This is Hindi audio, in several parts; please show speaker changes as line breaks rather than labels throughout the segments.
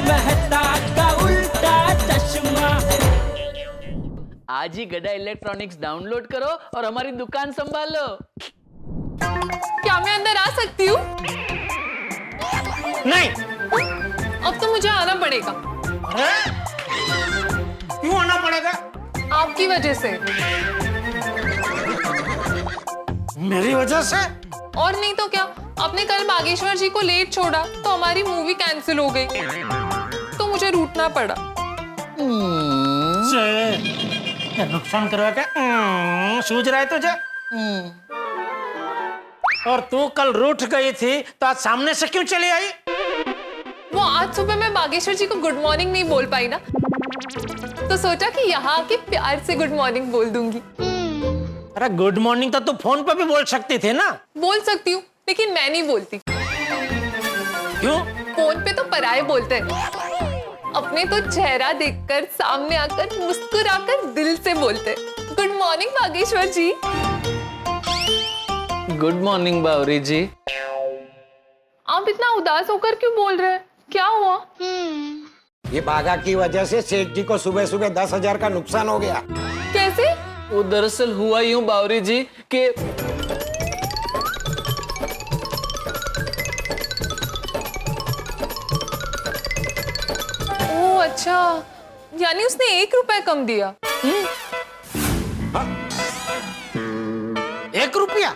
मेहता का उल्टा चश्मा।
आज ही गड्ढा इलेक्ट्रॉनिक्स डाउनलोड करो और हमारी दुकान संभालो।
क्या मैं अंदर आ सकती हूँ?
नहीं।
अब तो मुझे आना पड़ेगा।
क्यों आना पड़ेगा?
आपकी वजह से।
मेरी वजह से?
और नहीं तो क्या, आपने कल बागेश्वर जी को लेट छोड़ा तो हमारी मूवी कैंसिल हो गई, तो मुझे रूठना पड़ा।
नुकसान करवा के सूझ रहा है तुझे? और तू कल रूठ गई थी तो आज सामने से क्यों चली आई?
वो आज सुबह मैं बागेश्वर जी को गुड मॉर्निंग नहीं बोल पाई ना, तो सोचा कि यहाँ आके प्यार से गुड मॉर्निंग बोल दूंगी।
अरे गुड मॉर्निंग तो तू फोन पे भी बोल सकती थी ना।
बोल सकती हूँ, लेकिन मैं नहीं बोलती।
क्यों?
फोन पे तो पराये बोलते हैं, अपने तो चेहरा देखकर सामने आकर मुस्कुराकर दिल से बोलते। गुड मॉर्निंग बागेश्वर जी।
गुड मॉर्निंग बावरी जी।
आप इतना उदास होकर क्यों बोल रहे हैं? क्या हुआ?
ये बाघा की वजह से सेठ जी को सुबह सुबह 10,000 का नुकसान हो गया।
कैसे?
वो दरअसल हुआ यूं बावरी जी कि
ओह अच्छा, यानी उसने 1 रुपया कम दिया।
1 रुपया?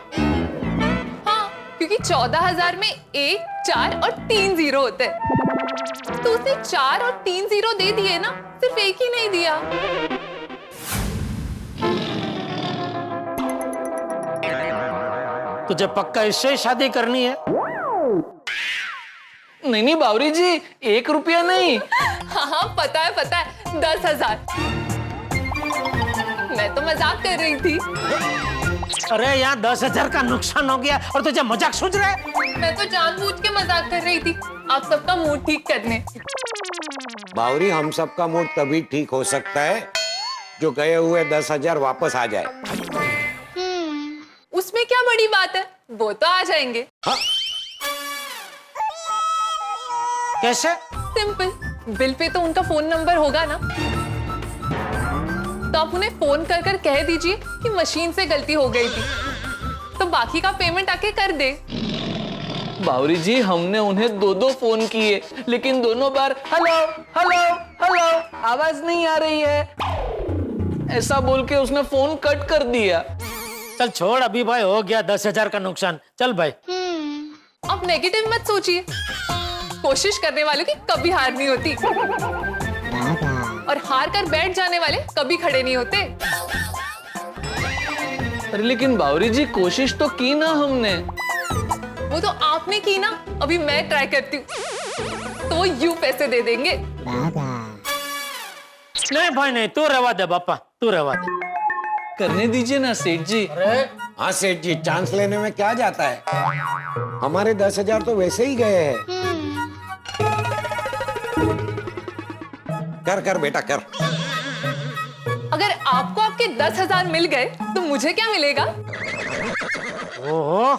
हाँ, क्योंकि 14,000 में 1, 4 और 3 जीरो होते हैं, तो उसने 4 और 3 जीरो दे दिए ना, सिर्फ 1 ही नहीं दिया।
तुझे पक्का इससे ही शादी करनी है?
नहीं बावरी जी, 1 रुपया नहीं।
हाँ पता है 10,000। मैं तो मजाक कर रही थी।
अरे यहाँ 10,000 का नुकसान हो गया और तुझे मजाक सूझ रहा है?
मैं तो जानबूझ के मजाक कर रही थी, आप सबका मूड ठीक करने।
बावरी, हम सबका मूड तभी ठीक हो सकता है जो गए हुए 10,000 वापस आ जाए।
उसमें क्या बड़ी बात है, वो तो आ जाएंगे।
हाँ?
कैसे?
सिंपल, बिल पे तो उनका फोन नंबर होगा ना, तो आप उन्हें फोन कर कर कह दीजिए कि मशीन से गलती हो गई थी, तो बाकी का पेमेंट आके कर दे।
बावरी जी, हमने उन्हें 2 फोन किए, लेकिन दोनों बार हेलो हेलो हेलो आवाज नहीं आ रही है ऐसा बोल के उसने फोन कट कर दिया।
चल छोड़ अभी भाई, हो गया 10,000 का नुकसान। चल भाई।
आप नेगेटिव मत सोचिए, कोशिश करने वालों की कभी हार नहीं होती, और हार कर बैठ जाने वाले कभी खड़े नहीं होते।
अरे लेकिन बावरी जी, कोशिश तो की ना हमने।
वो तो आपने की ना, अभी मैं ट्राई करती हूँ, तो वो यूं पैसे दे देंगे।
नहीं भाई नहीं, तू रहवा दे बापा, तू रहवा दे।
करने दीजिए ना सेठ जी।
हाँ सेठ जी, चांस लेने में क्या जाता है, हमारे 10,000 तो वैसे ही गए हैं। कर कर बेटा कर।
अगर आपको आपके 10,000 मिल गए तो मुझे क्या मिलेगा?
ओहो,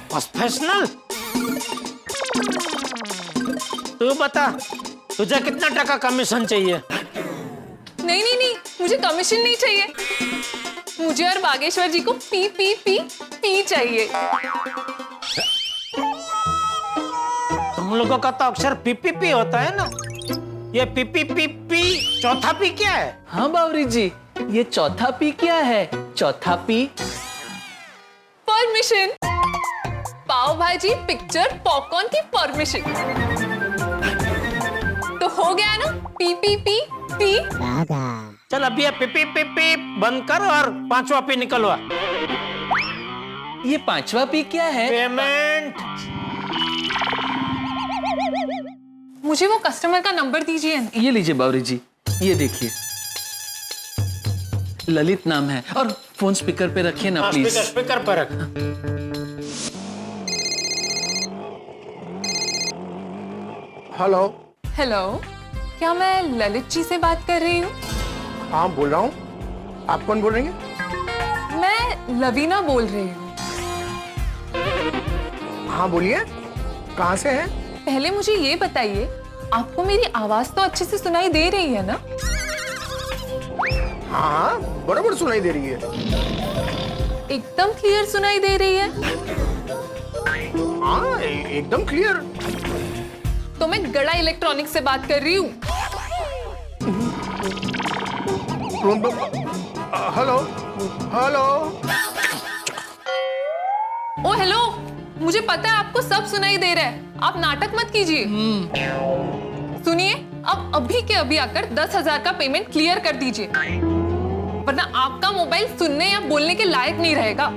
प्रोफेशनल। तू बता, तुझे कितना टका कमीशन चाहिए?
नहीं नहीं नहीं, मुझे कमीशन नहीं चाहिए, मुझे और बागेश्वर जी को पी पी पी पी चाहिए।
तुम लोगों का तो अक्षर पीपीपी होता है ना, ये पीपीपी चौथा पी क्या है?
हाँ बावरी जी, ये चौथा पी क्या है? चौथा पी
परमिशन। पाव भाजी पिक्चर पॉपकॉर्न की परमिशन। तो हो गया ना, पी पी पी पी।
चल अभी ये पीपीपी बंद कर और 5वां पी निकलवा।
ये 5वां पी क्या है?
पेमेंट।
मुझे वो कस्टमर का नंबर दीजिए।
ये लीजिए बावरी जी, ये देखिए, ललित नाम है, और फोन स्पीकर पे रखिए ना प्लीज।
स्पीकर पर रख।
हेलो।
हेलो, क्या मैं ललित जी से बात कर रही हूँ?
हाँ बोल रहा हूँ, आप कौन बोल रही हैं?
मैं लवीना बोल रही हूँ।
हाँ बोलिए, कहाँ से हैं?
पहले मुझे ये बताइए, आपको मेरी आवाज तो अच्छे से सुनाई दे रही है ना?
हाँ, बराबर सुनाई दे रही है।
एकदम क्लियर सुनाई दे रही है?
हाँ, एकदम क्लियर।
तो मैं गड़ा इलेक्ट्रॉनिक से बात कर रही हूँ।
Hello, hello.
ओ हेलो, मुझे पता है आपको सब सुनाई दे रहा है, आप नाटक मत कीजिए। सुनिए, अब अभी के अभी आकर 10,000 का पेमेंट क्लियर कर दीजिए, वरना आपका मोबाइल सुनने या बोलने के लायक नहीं रहेगा।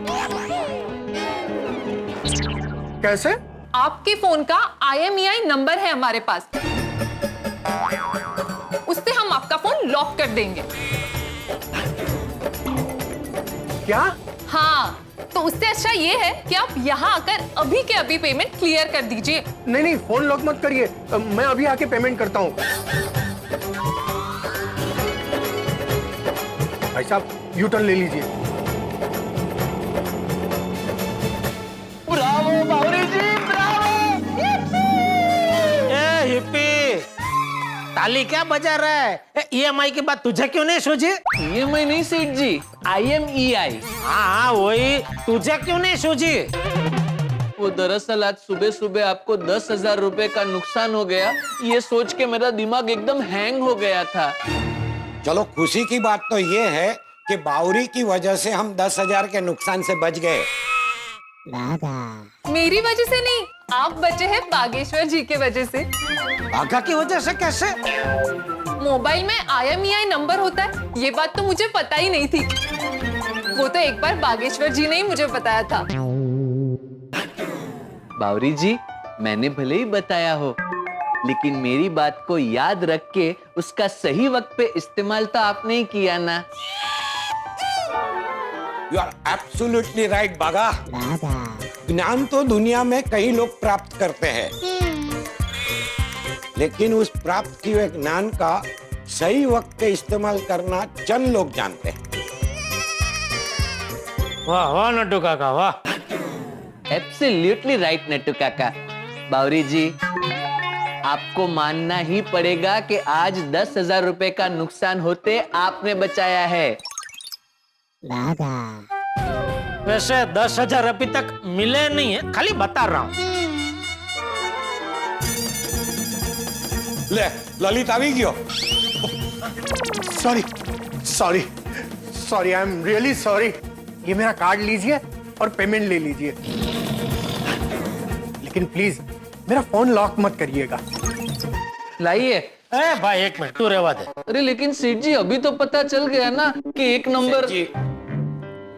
कैसे?
आपके फोन का IMEI नंबर है हमारे पास, उससे हम आपका फोन लॉक कर देंगे।
क्या?
हाँ, तो उससे अच्छा ये है कि आप यहाँ आकर अभी के अभी पेमेंट क्लियर कर दीजिए।
नहीं नहीं, फोन लॉक मत करिए, मैं अभी आके पेमेंट करता हूँ। भाई साहब, यू टर्न ले लीजिए।
ब्रावो बावरी जी, ब्रावो।
ए हिप्पी, ताली क्या बजा रहा है? EMI की बात तुझे क्यों नहीं सूझी?
EMI नहीं सेठ जी, IMEI।
हाँ वही, तुझे क्यों नहीं सूझी?
वो दरअसल आज सुबह सुबह आपको 10,000 रुपए का नुकसान हो गया, ये सोच के मेरा दिमाग एकदम हैंग हो गया था।
चलो खुशी की बात तो ये है कि बावरी की वजह से हम 10,000 के नुकसान से बच गए।
मेरी वजह से नहीं, आप बचे हैं बागेश्वर जी के वजह से।
बाघा की वजह से कैसे?
मोबाइल में IMEI नंबर होता है, ये बात तो मुझे पता ही नहीं थी। वो तो एक बार बागेश्वर जी ने ही मुझे बताया था।
बावरी जी, मैंने भले ही बताया हो, लेकिन मेरी बात को याद रख के उसका सही वक्त पे इस्तेमाल तो आपने ही किया ना।
यू आर एब्सोल्युटली राइट बागा। ज्ञान तो दुनिया में कई लोग प्राप्त करते हैं, लेकिन उस प्राप्त किए हुए ज्ञान का सही वक्त पे इस्तेमाल करना चंद लोग जानते हैं।
वाह वाह नड्डू काका, वाह।
एब्सोल्युटली राइट नट्टू काका। बावरी जी, आपको मानना ही पड़ेगा कि आज 10,000 रुपए का नुकसान होते आपने बचाया है।
वैसे 10,000 अभी तक मिले नहीं है, खाली बता रहा हूँ।
ले ललित आ गयो।
Sorry sorry sorry, I am really sorry. ये मेरा कार्ड लीजिए और पेमेंट ले लीजिए, लेकिन प्लीज मेरा फोन लॉक मत करिएगा।
लाइए।
ए भाई एक मिनट, तू रहवा दे।
अरे लेकिन सेठ जी, अभी तो पता चल गया ना कि एक नंबर।
जी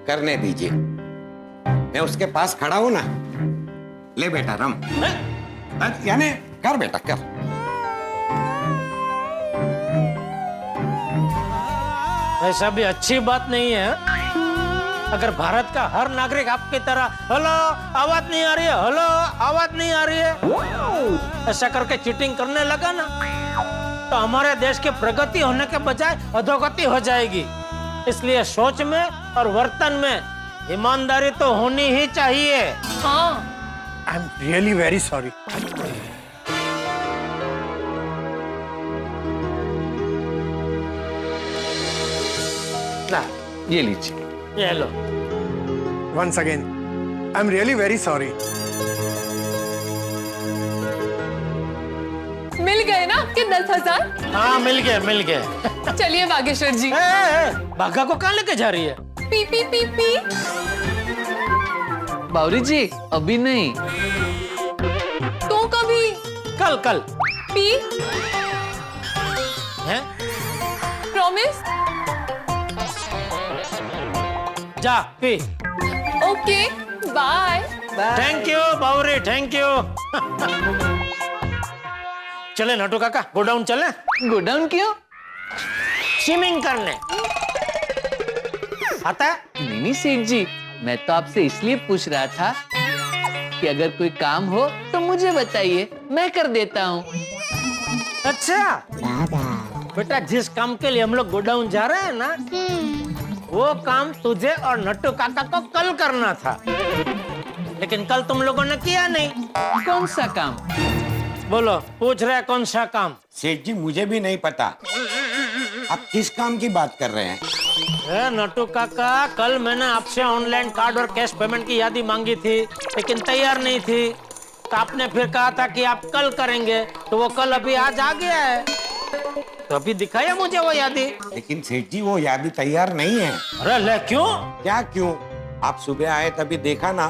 करने दीजिए, मैं उसके पास खड़ा हूं ना। ले बेटा रम, यानी कर बेटा कर।
ऐसा भी अच्छी बात नहीं है। अगर भारत का हर नागरिक आपकी तरह हेलो आवाज नहीं आ रही है, हेलो आवाज नहीं आ रही है, ऐसा करके चीटिंग करने लगा ना, तो हमारे देश की प्रगति होने के बजाय अधोगति हो जाएगी। इसलिए सोच में और वर्तन में ईमानदारी तो होनी ही चाहिए।
हाँ,
I am really very sorry.
ना
ये लीजिए।
ये लो।
Once again I am really very sorry.
मिल गए ना आपके 10,000?
हाँ मिल गए मिल गए।
चलिए बागेश्वर जी।
बाघा को कहाँ लेके जा रही है?
पी पी पी पी।
बावरी जी, अभी नहीं।
तो कभी?
कल कल।
पी?
हैं?
प्रॉमिस?
जा पी।
Okay, bye.
Thank you Bawri, thank you. चले नटू काका, गोडाउन चले।
गोडाउन क्यों?
स्विमिंग करने। आता है?
नहीं नहीं सेठ जी, मैं तो आपसे इसलिए पूछ रहा था कि अगर कोई काम हो तो मुझे बताइए, मैं कर देता हूँ।
अच्छा बेटा, जिस काम के लिए हम लोग गोडाउन जा रहे हैं ना, वो काम तुझे और नट्टू काका को कल करना था, लेकिन कल तुम लोगों ने किया नहीं।
कौन सा काम?
बोलो, पूछ रहे हैं कौन सा काम?
सेठ जी मुझे भी नहीं पता आप किस काम की बात कर रहे हैं।
नटू काका, कल मैंने आपसे ऑनलाइन कार्ड और कैश पेमेंट की यादी मांगी थी, लेकिन तैयार नहीं थी। तो आपने फिर कहा था कि आप कल करेंगे, तो वो कल अभी आज आ गया है। तो अभी दिखाया मुझे वो यादी।
लेकिन सेठ जी वो यादी तैयार नहीं है।
अरे ले, क्यों?
क्या क्यों? आप सुबह आए तभी देखा ना,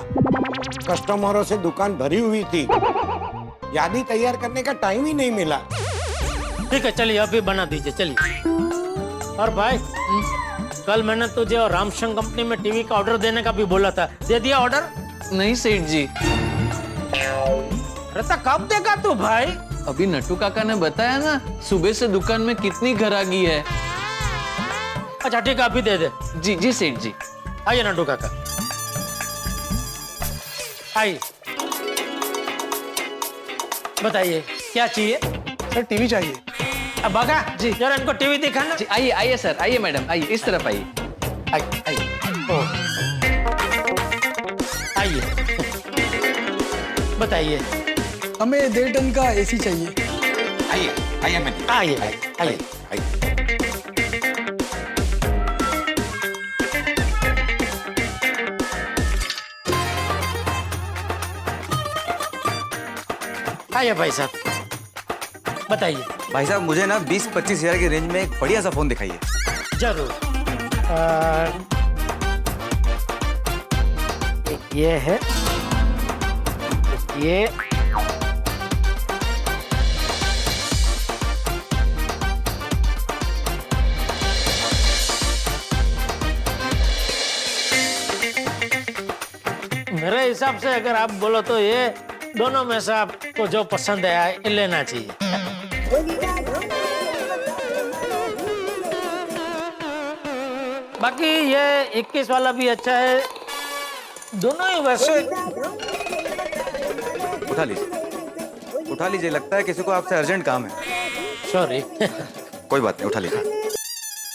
कस्टमरों से दुकान भरी हुई थी। यादी तैयार करने का टाइम ही नहीं मिला।
ठीक है, चलिए अभी बना दीजिए, चलिए। और भाई, कल मैंने तुझे और रामशंग कंपनी में टीवी का ऑर्डर देने का भी बोला था, दे दिया ऑर्डर?
नहीं सेठ जी,
अरे तो कब देगा तू भाई?
अभी नट्टू काका ने बताया ना, सुबह से दुकान में कितनी ग्राहकी है।
अच्छा ठीक है, अभी दे दे।
जी जी सेठ जी।
आइए नट्टू काका, आइए, बताइए क्या चाहिए?
सर टीवी चाहिए।
अब भागा जी, जरा इनको टीवी दिखाना।
जी आइए आइए सर, आइए मैडम, आइए इस तरफ आइए।
आइए आइए, बताइए।
हमें 1.5 टन का एसी चाहिए।
आइए आइए मैं
आइए आइए। आइए भाई साहब, बताइए।
भाई साहब मुझे ना 20-25 हजार की रेंज में एक बढ़िया सा फोन दिखाइए।
जरूर। एक ये है, एक ये, मेरे हिसाब से अगर आप बोलो तो ये दोनों में से आपको जो पसंद है ये लेना चाहिए। बाकी ये 21 वाला भी अच्छा है, दोनों ही वैसे।
उठा लीजिए, लगता है किसी को आपसे अर्जेंट काम है।
सॉरी।
कोई बात नहीं, उठा लीजिए।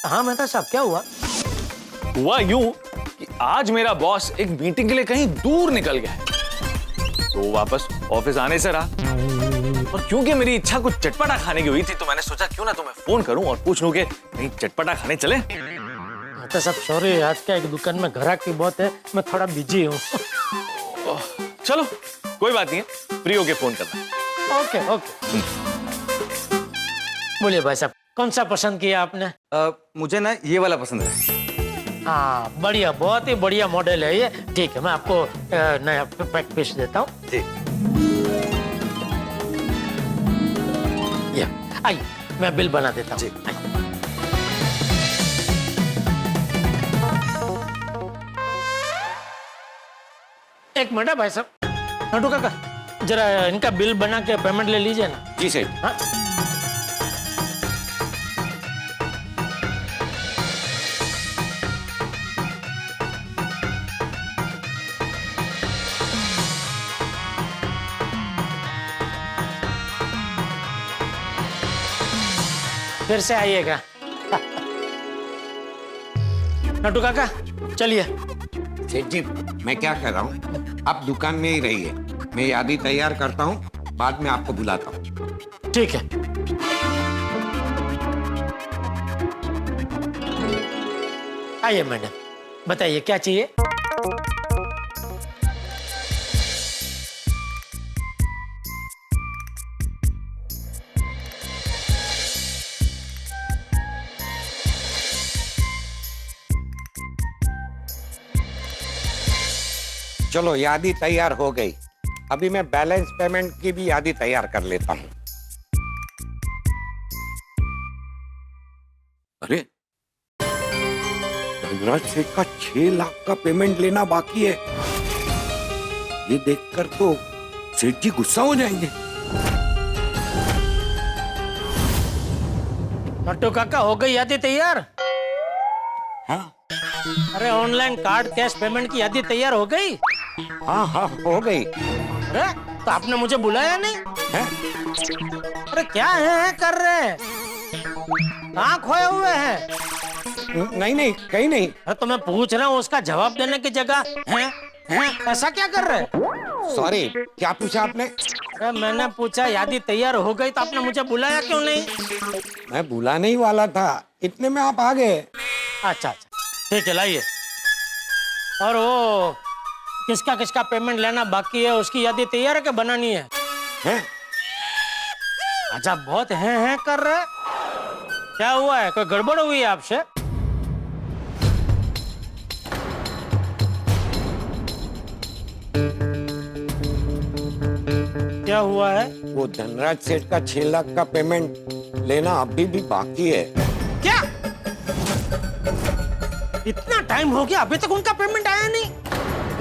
हाँ मेहता साहब, क्या हुआ?
हुआ यूं कि आज मेरा बॉस एक मीटिंग के लिए कहीं दूर निकल गया है, तो वापस ऑफिस आने से रहा। और क्योंकि मेरी इच्छा कुछ चटपटा खाने की हुई थी, तो मैंने सोचा क्यों ना तुम्हें फोन करूं और पूछ लूं कि कहीं चटपटा खाने चले।
मेहता साहब सॉरी, आज क्या एक दुकान में ग्राहकी बहुत है, मैं थोड़ा बिजी हूँ।
चलो कोई बात नहीं है, फ्री होके फोन करना।
Okay okay. बोलिए भाई साहब, कौन सा पसंद किया आपने?
मुझे ना ये वाला पसंद है।
हाँ बढ़िया, बहुत ही बढ़िया मॉडल है ये। ठीक है, मैं आपको नया पैक पीस देता हूँ।
जी।
आइए, मैं बिल बना देता हूँ। एक मिनट भाई साहब, नटू काका जरा इनका बिल बना के पेमेंट ले लीजिए ना।
जी सेठ।
हाँ? फिर से आइएगा। नटू काका चलिए।
सेठ जी मैं क्या कर रहा हूँ, आप दुकान में ही रहिए, मैं यादी तैयार करता हूँ, बाद में आपको बुलाता हूँ।
ठीक है। आइए मैडम, बताइए क्या चाहिए?
चलो यादी तैयार हो गई, अभी मैं बैलेंस पेमेंट की भी यादी तैयार कर लेता हूँ। अरे धनराज सेठ का 6 लाख का पेमेंट लेना बाकी है, ये देखकर तो सेठ जी गुस्सा हो जाएंगे।
नट्टू काका हो गई यादी तैयार?
हाँ
अरे ऑनलाइन कार्ड कैश पेमेंट की यादी तैयार हो गई?
हाँ हाँ हो गई।
अरे तो आपने मुझे बुलाया नहीं
है?
अरे क्या है कर रहे हैं, कहाँ खोए हुए हैं?
नहीं नहीं कहीं नहीं।
अरे तो मैं पूछ रहा हूँ, उसका जवाब देने की जगह है हैं? ऐसा क्या कर रहे?
सॉरी, क्या पूछा आपने?
अरे मैंने पूछा यादी तैयार हो गई तो आपने मुझे बुलाया क्यों नहीं?
मैं बुलाने ही वाला था, इतने में आप आ गए।
अच्छा अच्छा, ठीक है, लाइए। और वो किसका किसका पेमेंट लेना बाकी है उसकी यादी तैयार है कि बनानी है?
हैं?
अच्छा, बहुत हैं कर रहे। क्या हुआ है, कोई गड़बड़ हुई है आपसे? क्या हुआ है?
वो धनराज सेठ का 6 लाख का पेमेंट लेना अभी भी बाकी है।
क्या इतना टाइम हो गया अभी तक उनका पेमेंट आया नहीं?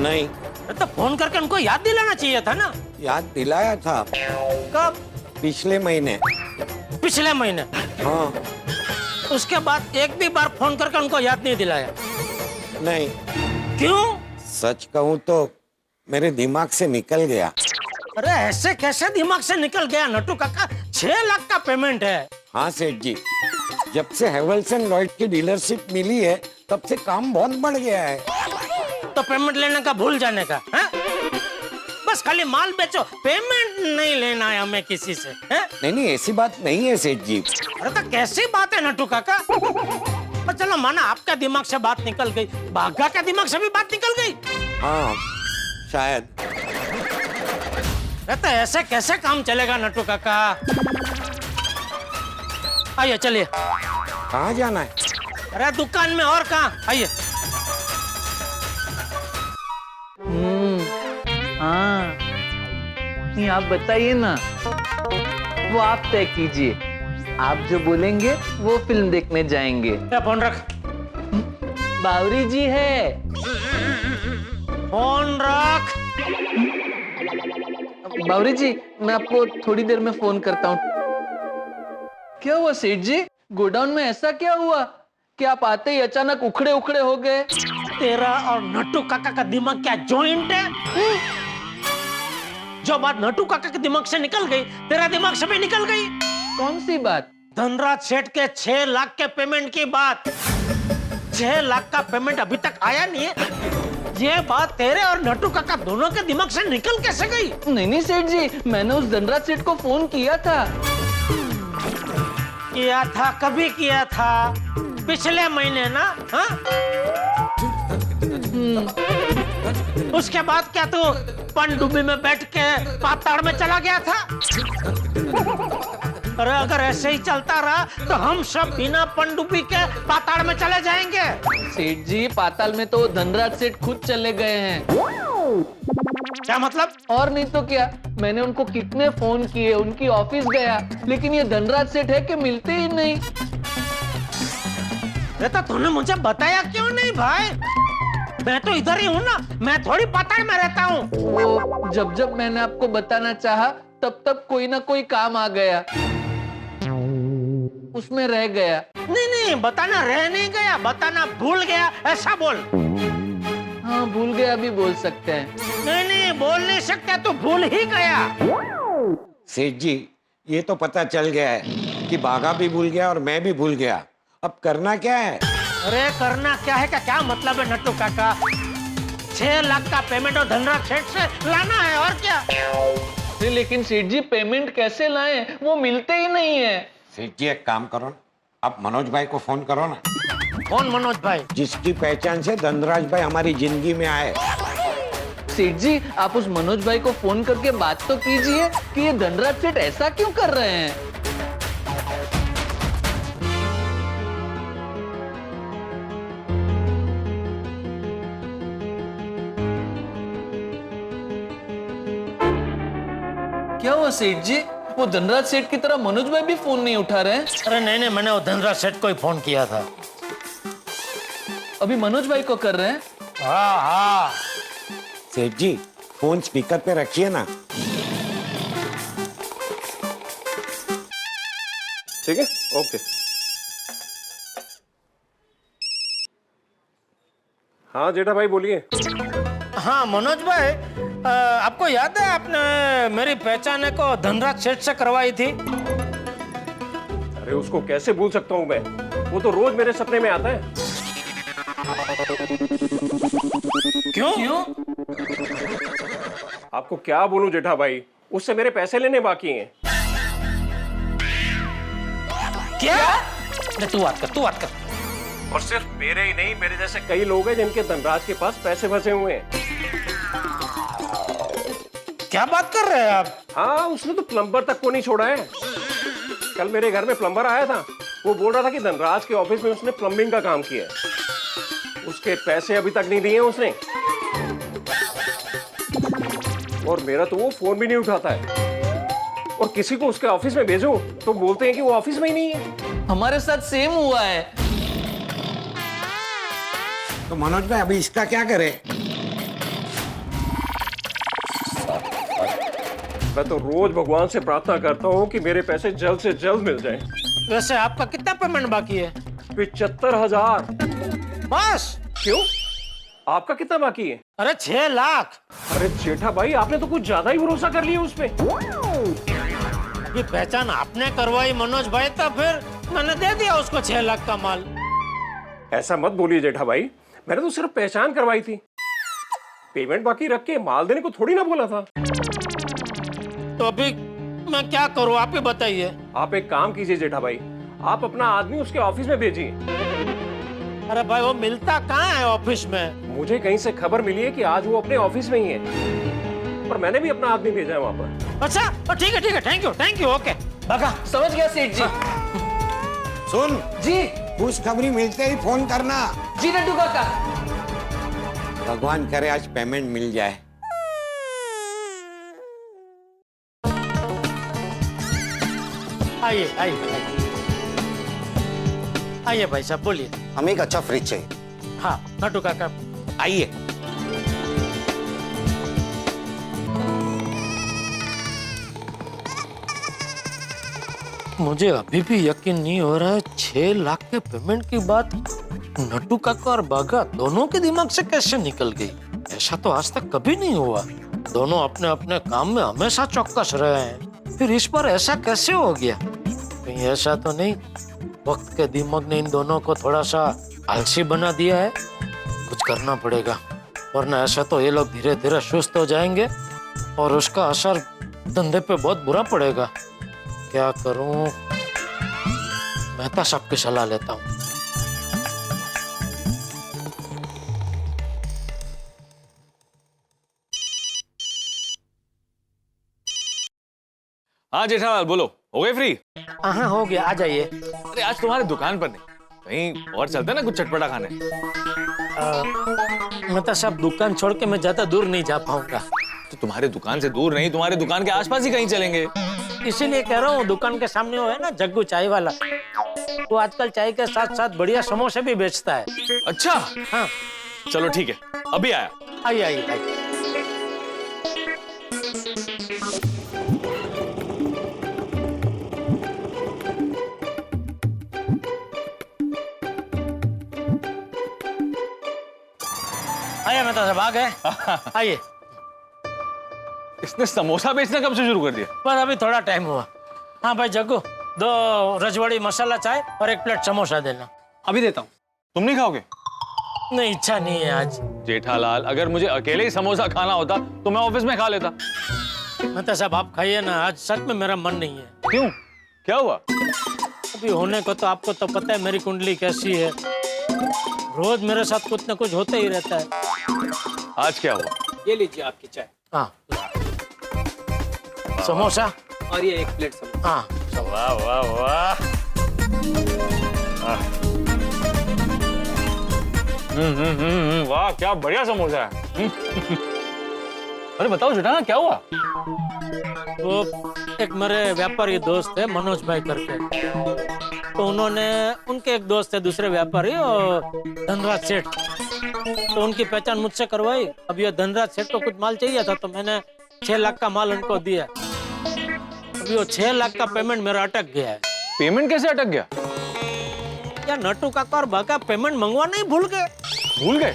नहीं,
तो फोन करके उनको याद दिलाना चाहिए था ना।
याद दिलाया था
कब?
पिछले महीने।
पिछले महीने?
हाँ।
उसके बाद एक भी बार फोन करके उनको याद नहीं दिलाया?
नहीं।
क्यों?
सच कहूँ तो मेरे दिमाग से निकल गया।
अरे ऐसे कैसे दिमाग से निकल गया नट्टू काका? 6 लाख का पेमेंट है।
हाँ सेठ जी, जब से हेवल्स एंड लॉयड की डीलरशिप मिली है तब से काम बहुत बढ़ गया है।
तो पेमेंट लेने का भूल जाने का है? बस खाली माल बेचो, पेमेंट नहीं लेना है हमें किसी से है?
नहीं, ऐसी बात नहीं है सेठ जी।
अरे तो कैसी बात है नट्टू काका? पर चलो माना आपका दिमाग से बात निकल गई, भागा का दिमाग से भी बात निकल गई।
हाँ शायद।
तो ऐसे कैसे काम चलेगा नट्टू काका? आइए चलिए।
कहाँ जाना है?
अरे दुकान में, और कहाँ? आइए।
हाँ, नहीं आप बताइए ना, वो आप तय कीजिए। आप जो बोलेंगे वो फिल्म देखने जाएंगे।
फोन रख।
बावरी जी है।
फोन रख।
बावरी जी, मैं आपको थोड़ी देर में फोन करता हूँ। क्या हुआ सेठ जी, गोडाउन में ऐसा क्या हुआ कि आप आते ही अचानक उखड़े उखड़े हो गए?
तेरा और नट्टू काका का दिमाग क्या जॉइंट है? जो बात नट्टू काका के दिमाग से निकल गई तेरा दिमाग से भी निकल गई।
कौन सी बात?
धनराज सेठ के 6 लाख के पेमेंट की बात। 6 लाख का पेमेंट अभी तक आया नहीं है, ये बात तेरे और नट्टू काका दोनों के दिमाग से निकल कैसे गई?
नहीं सेठ जी, मैंने उस धनराज सेठ को फोन किया था।
किया था? कभी किया था? पिछले महीने ना? हाँ? उसके बाद क्या तू पनडुब्बी में बैठ के पाताड़ में चला गया था? अरे अगर ऐसे ही चलता रहा तो हम सब बिना पनडुब्बी के पाताड़ में चले जाएंगे।
सेठ जी, पाताल में तो धनराज सेठ खुद चले गए हैं।
क्या मतलब?
और नहीं तो क्या, मैंने उनको कितने फोन किए, उनकी ऑफिस गया, लेकिन ये धनराज सेठ है कि मिलते ही नहीं।
तो तूने मुझे बताया क्यों नहीं भाई? मैं तो इधर ही हूँ ना, मैं थोड़ी पाताड़ में रहता हूँ।
वो जब मैंने आपको बताना चाहा तब तब कोई ना कोई काम आ गया, उसमें रह गया।
नहीं, बताना रह नहीं गया, बताना भूल गया, ऐसा बोल।
हाँ, भूल गया भी बोल सकते हैं।
नहीं, बोल नहीं सकते, तो भूल ही गया।
सेठ जी, ये तो पता चल गया है कि बागा भी भूल गया और मैं भी भूल गया। अब करना क्या है?
अरे करना क्या है का क्या मतलब है नट्टू काका? 6 लाख का पेमेंट और धनराज सेठ से लाना है, और क्या?
लेकिन सेठ जी, पेमेंट कैसे लाएं? वो मिलते ही नहीं है।
सेठ जी, एक काम करो ना, आप मनोज भाई को फोन करो ना।
कौन मनोज भाई?
जिसकी पहचान से धनराज भाई हमारी जिंदगी में आए।
सेठ जी, आप उस मनोज भाई को फोन करके बात तो कीजिए कि ये धनराज सेठ ऐसा क्यों कर रहे हैं। क्या हुआ सेठ जी, वो धनराज सेठ की तरह मनोज भाई भी फोन नहीं उठा रहे हैं?
अरे नहीं, मैंने वो धनराज सेठ को ही फोन किया था।
अभी मनोज भाई को कर रहे हैं?
हाँ।
सेठ जी, फोन स्पीकर पे रखिए ना।
ठीक है, ओके। हाँ जेठा भाई बोलिए।
हाँ मनोज भाई, आपको याद है आपने मेरी पहचान को धनराज सेठ से करवाई थी?
अरे उसको कैसे भूल सकता हूँ मैं, वो तो रोज मेरे सपने में आता है।
क्यों?
आपको क्या बोलूं जेठा भाई, उससे मेरे पैसे लेने बाकी हैं।
क्या? तू बात कर।
और सिर्फ मेरे ही नहीं, मेरे जैसे कई लोग हैं जिनके धनराज के पास पैसे फंसे हुए हैं।
क्या बात कर रहे हैं आप?
हाँ, उसने तो प्लम्बर तक को नहीं छोड़ा है। कल मेरे घर में प्लम्बर आया था, वो बोल रहा था कि धनराज के ऑफिस में उसने प्लम्बिंग का काम किया है। उसके पैसे अभी तक नहीं दिए उसने, और मेरा तो वो फोन भी नहीं उठाता है। और किसी को उसके ऑफिस में भेजो तो बोलते हैं कि वो ऑफिस में ही नहीं है।
हमारे साथ सेम हुआ है।
तो मनोज भाई अभी इसका क्या करे?
मैं तो रोज भगवान से प्रार्थना करता हूँ कि मेरे पैसे जल्द से जल्द मिल जाएं।
वैसे आपका कितना पेमेंट बाकी है?
75,000।
बस?
क्यों, आपका कितना बाकी है?
अरे 6 लाख।
अरे जेठा भाई, आपने तो कुछ ज्यादा ही भरोसा कर लिया उस पे।
ये पहचान आपने करवाई मनोज भाई, तो फिर मैंने दे दिया उसको 6 लाख का माल।
ऐसा मत बोलिए जेठा भाई, मैंने तो सिर्फ पहचान करवाई थी। पेमेंट बाकी रख के माल देने को थोड़ी ना बोला था।
तो अभी मैं क्या करूं, आप ही बताइए।
आप एक काम कीजिए जेठा भाई, आप अपना आदमी उसके ऑफिस में भेजिए।
अरे भाई, वो मिलता कहाँ है ऑफिस में?
मुझे कहीं से खबर मिली है कि आज वो अपने ऑफिस में ही है, और मैंने भी अपना आदमी भेजा है वहां पर।
अच्छा, ठीक है, थैंक यू, ओके।
बगा समझ गया सेठ जी।
सुन
जी
खुशखबरी मिलते ही फोन करना।
जी नट्टू काका।
भगवान करे आज पेमेंट मिल जाए।
आइए भाई साहब, बोलिए।
हमें एक अच्छा फ्रिज चाहिए।
हाँ नट्टू काका,
आइए।
मुझे अभी भी यकीन नहीं हो रहा है 6 लाख के पेमेंट की बात नट्टू काका और बागा दोनों के दिमाग से कैसे निकल गई। ऐसा तो आज तक कभी नहीं हुआ। दोनों अपने अपने काम में हमेशा चौकस रहे हैं, फिर इस बार ऐसा कैसे हो गया? कहीं ऐसा तो नहीं वक्त के दिमाग ने इन दोनों को थोड़ा सा आलसी बना दिया है? कुछ करना पड़ेगा, वरना ऐसा तो ये लोग धीरे धीरे सुस्त हो जाएंगे और उसका असर धंधे पे बहुत बुरा पड़ेगा। क्या करूं? मेहता साहब की सलाह लेता हूं।
हाँ जेठालाल, बोलो, हो गए फ्री?
हाँ हो गया, आ जाइए।
अरे आज तुम्हारे दुकान पर नहीं, कहीं और चलते ना कुछ चटपटा खाने।
मेहता साहब, दुकान छोड़ के मैं ज्यादा दूर नहीं जा पाऊंगा।
तो तुम्हारे दुकान से दूर नहीं, तुम्हारे दुकान के आसपास ही कहीं चलेंगे।
इसीलिए कह रहा हूँ, दुकान के सामने वो है ना जग्गू चाय वाला, वो आजकल चाय के साथ साथ बढ़िया समोसे भी बेचता है।
अच्छा
हाँ
चलो ठीक है, अभी आया।
आइए आइए आइए। आइए मेहता साहब, आ गए। आइए।
इसने समोसा बेचना कब से शुरू कर दिया?
बस अभी थोड़ा टाइम हुआ। हाँ भाई जग्गू, 2 रजवाड़ी मसाला चाय और 1 प्लेट समोसा देना।
अभी देता हूँ।
तुम नहीं खाओगे?
नहीं, इच्छा नहीं है आज।
जेठालाल, अगर मुझे अकेले ही समोसा खाना होता तो मैं ऑफिस में खा लेता।
मेहता साहब आप खाइए ना, आज सच में मेरा मन नहीं है।
क्यों, क्या हुआ?
अभी होने को तो आपको तो पता है मेरी कुंडली कैसी है, रोज मेरे साथ कुछ न कुछ होता ही रहता है।
आज क्या हुआ?
ये लीजिए आपकी चाय।
हाँ समोसा
और ये 1 प्लेट समोसा।
हाँ।
वाह वाह वाह। वाह क्या बढ़िया समोसा है। अरे बताओ जेठालाल, क्या हुआ?
वो एक मेरे व्यापारी दोस्त है मनोज भाई करके, तो उनके एक दोस्त है दूसरे व्यापारी और धनराज सेठ, तो उनकी पहचान मुझसे करवाई। अब ये धनराज सेठ को कुछ माल चाहिए था तो मैंने 6 लाख का माल उनको दिया। अभी वो 6 लाख का पेमेंट मेरा अटक गया है।
पेमेंट कैसे अटक गया?
क्या नट्टू काका और बाका पेमेंट मंगवाना ही भूल गए?
भूल गए?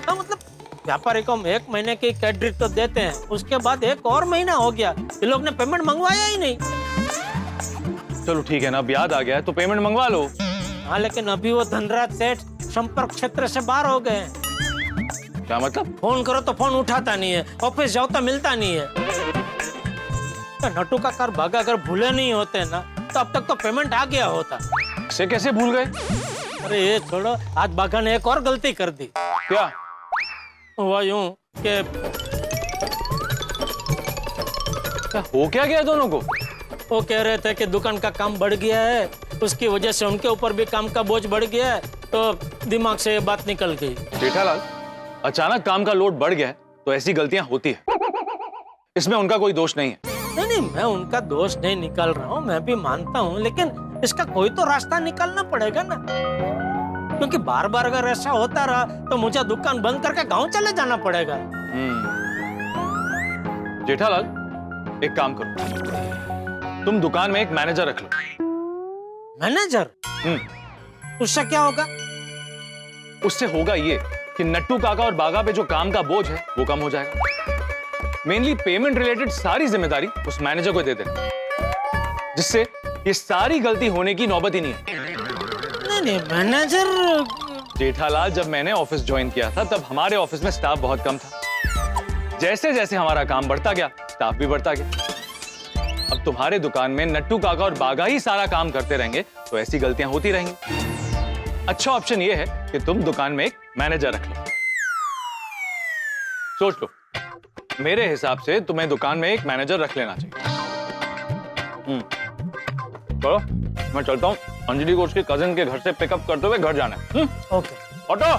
हाँ मतलब व्यापारी को हम 1 महीने की क्रेडिट तो देते हैं, उसके बाद 1 और महीना हो गया, ये लोग ने पेमेंट मंगवाया ही नहीं।
चलो ठीक है ना, अब याद आ गया तो पेमेंट मंगवा लो।
हाँ लेकिन अभी वो धनराज सेठ संपर्क क्षेत्र से बाहर हो गए हैं।
क्या मतलब?
फोन करो तो फोन उठाता नहीं है, ऑफिस जाओ तो मिलता नहीं है। तो नट्टू का कार भागा अगर भूले नहीं होते ना तो अब तक तो पेमेंट आ गया होता।
इसे कैसे भूल गए?
अरे ये छोड़ो, आज भागा ने एक और गलती कर दी।
क्या
हुआ यूं कि
हो क्या गया दोनों को?
वो कह रहे थे कि दुकान का काम बढ़ गया है, उसकी वजह से उनके ऊपर भी काम का बोझ बढ़ गया है, तो दिमाग से ये बात निकल गई।
जेठालाल, अचानक काम का लोड बढ़ गया है तो ऐसी गलतियां होती है, इसमें उनका कोई दोष नहीं है।
नहीं, मैं उनका दोष नहीं निकाल रहा हूँ, मैं भी मानता हूँ, लेकिन इसका कोई तो रास्ता निकालना पड़ेगा ना, क्योंकि बार बार अगर ऐसा होता रहा तो मुझे दुकान बंद करके गांव चले जाना पड़ेगा।
जेठालाल, एक काम करो, तुम दुकान में एक मैनेजर रख लो।
मैनेजर? उससे क्या होगा?
उससे होगा ये कि नट्टू काका और बागा पे जो काम का बोझ है वो कम हो जाएगा। मेनली पेमेंट रिलेटेड सारी जिम्मेदारी उस मैनेजर को दे देना, जिससे ये सारी गलती होने की नौबत ही नहीं है।
नहीं, मैनेजर?
जेठालाल, जब मैंने ऑफिस ज्वाइन किया था तब हमारे ऑफिस में स्टाफ बहुत कम था। जैसे जैसे हमारा काम बढ़ता गया, स्टाफ भी बढ़ता गया। अब तुम्हारे दुकान में नट्टू काका और बागा ही सारा काम करते रहेंगे तो ऐसी गलतियां होती रहेंगी। अच्छा ऑप्शन ये है कि तुम दुकान में एक मैनेजर रख लो। सोच लो, मेरे हिसाब से तुम्हें दुकान में एक मैनेजर रख लेना चाहिए। चलो, मैं चलता हूँ, अंजलि को उसके कजिन के घर से पिकअप करते हुए घर जाना है।
ओके।
ऑटो।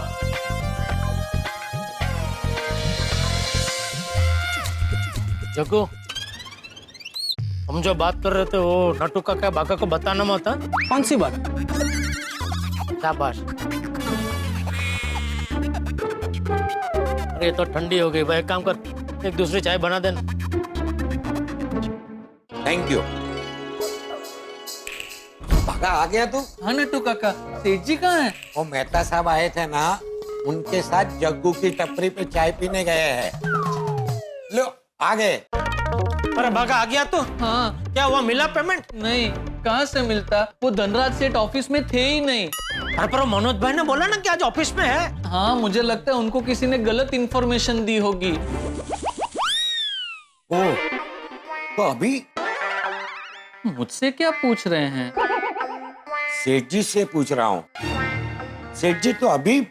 जग्गू, हम जो बात कर रहे थे वो नट्टू काका बागा को बताना मत।
कौन सी बात?
शाबाश। अरे तो ठंडी हो गई भाई, एक काम कर, एक दूसरी चाय बना देना।
Thank you. भागा आ गया तू?
हाँ नट्टू काका, सेठ जी कहाँ हैं?
वो मेहता साहब आए थे ना, उनके साथ जग्गू की टपरी पे चाय पीने गए हैं। लो आ गए।
अरे भागा आ गया तू?
हाँ।
क्या हुआ, मिला पेमेंट?
नहीं, कहाँ से मिलता, वो धनराज सेठ ऑफिस में थे ही नहीं।
अरे पर मनोज भाई ने बोला ना कि आज ऑफिस में है।
हाँ, मुझे लगता है उनको किसी ने गलत इंफॉर्मेशन दी होगी।
ओ, तो अभी
मुझसे क्या पूछ रहे हैं?
सेठ जी से पूछ रहा हूँ। सेठ जी तो अभी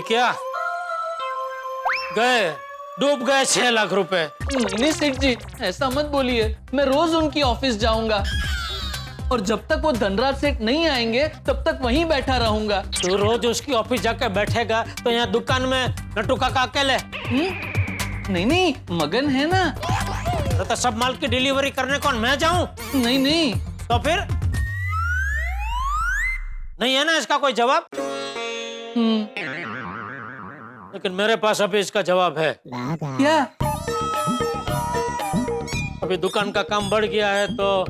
क्या गए, डूब गए 6 लाख रुपए।
नहीं सेठ जी, ऐसा मत बोलिए, मैं रोज उनकी ऑफिस जाऊंगा और जब तक वो धनराज सेठ नहीं आएंगे तब तक वहीं बैठा रहूंगा।
तू रोज उसकी ऑफिस जाकर बैठेगा तो यहाँ दुकान में नट्टू काका अकेले?
नहीं, मगन है ना।
तो सब माल की डिलीवरी करने कौन, मैं जाऊं?
नहीं।
तो फिर नहीं है ना इसका कोई जवाब? लेकिन मेरे पास अभी इसका जवाब है।
क्या?
अभी दुकान का काम बढ़ गया है तो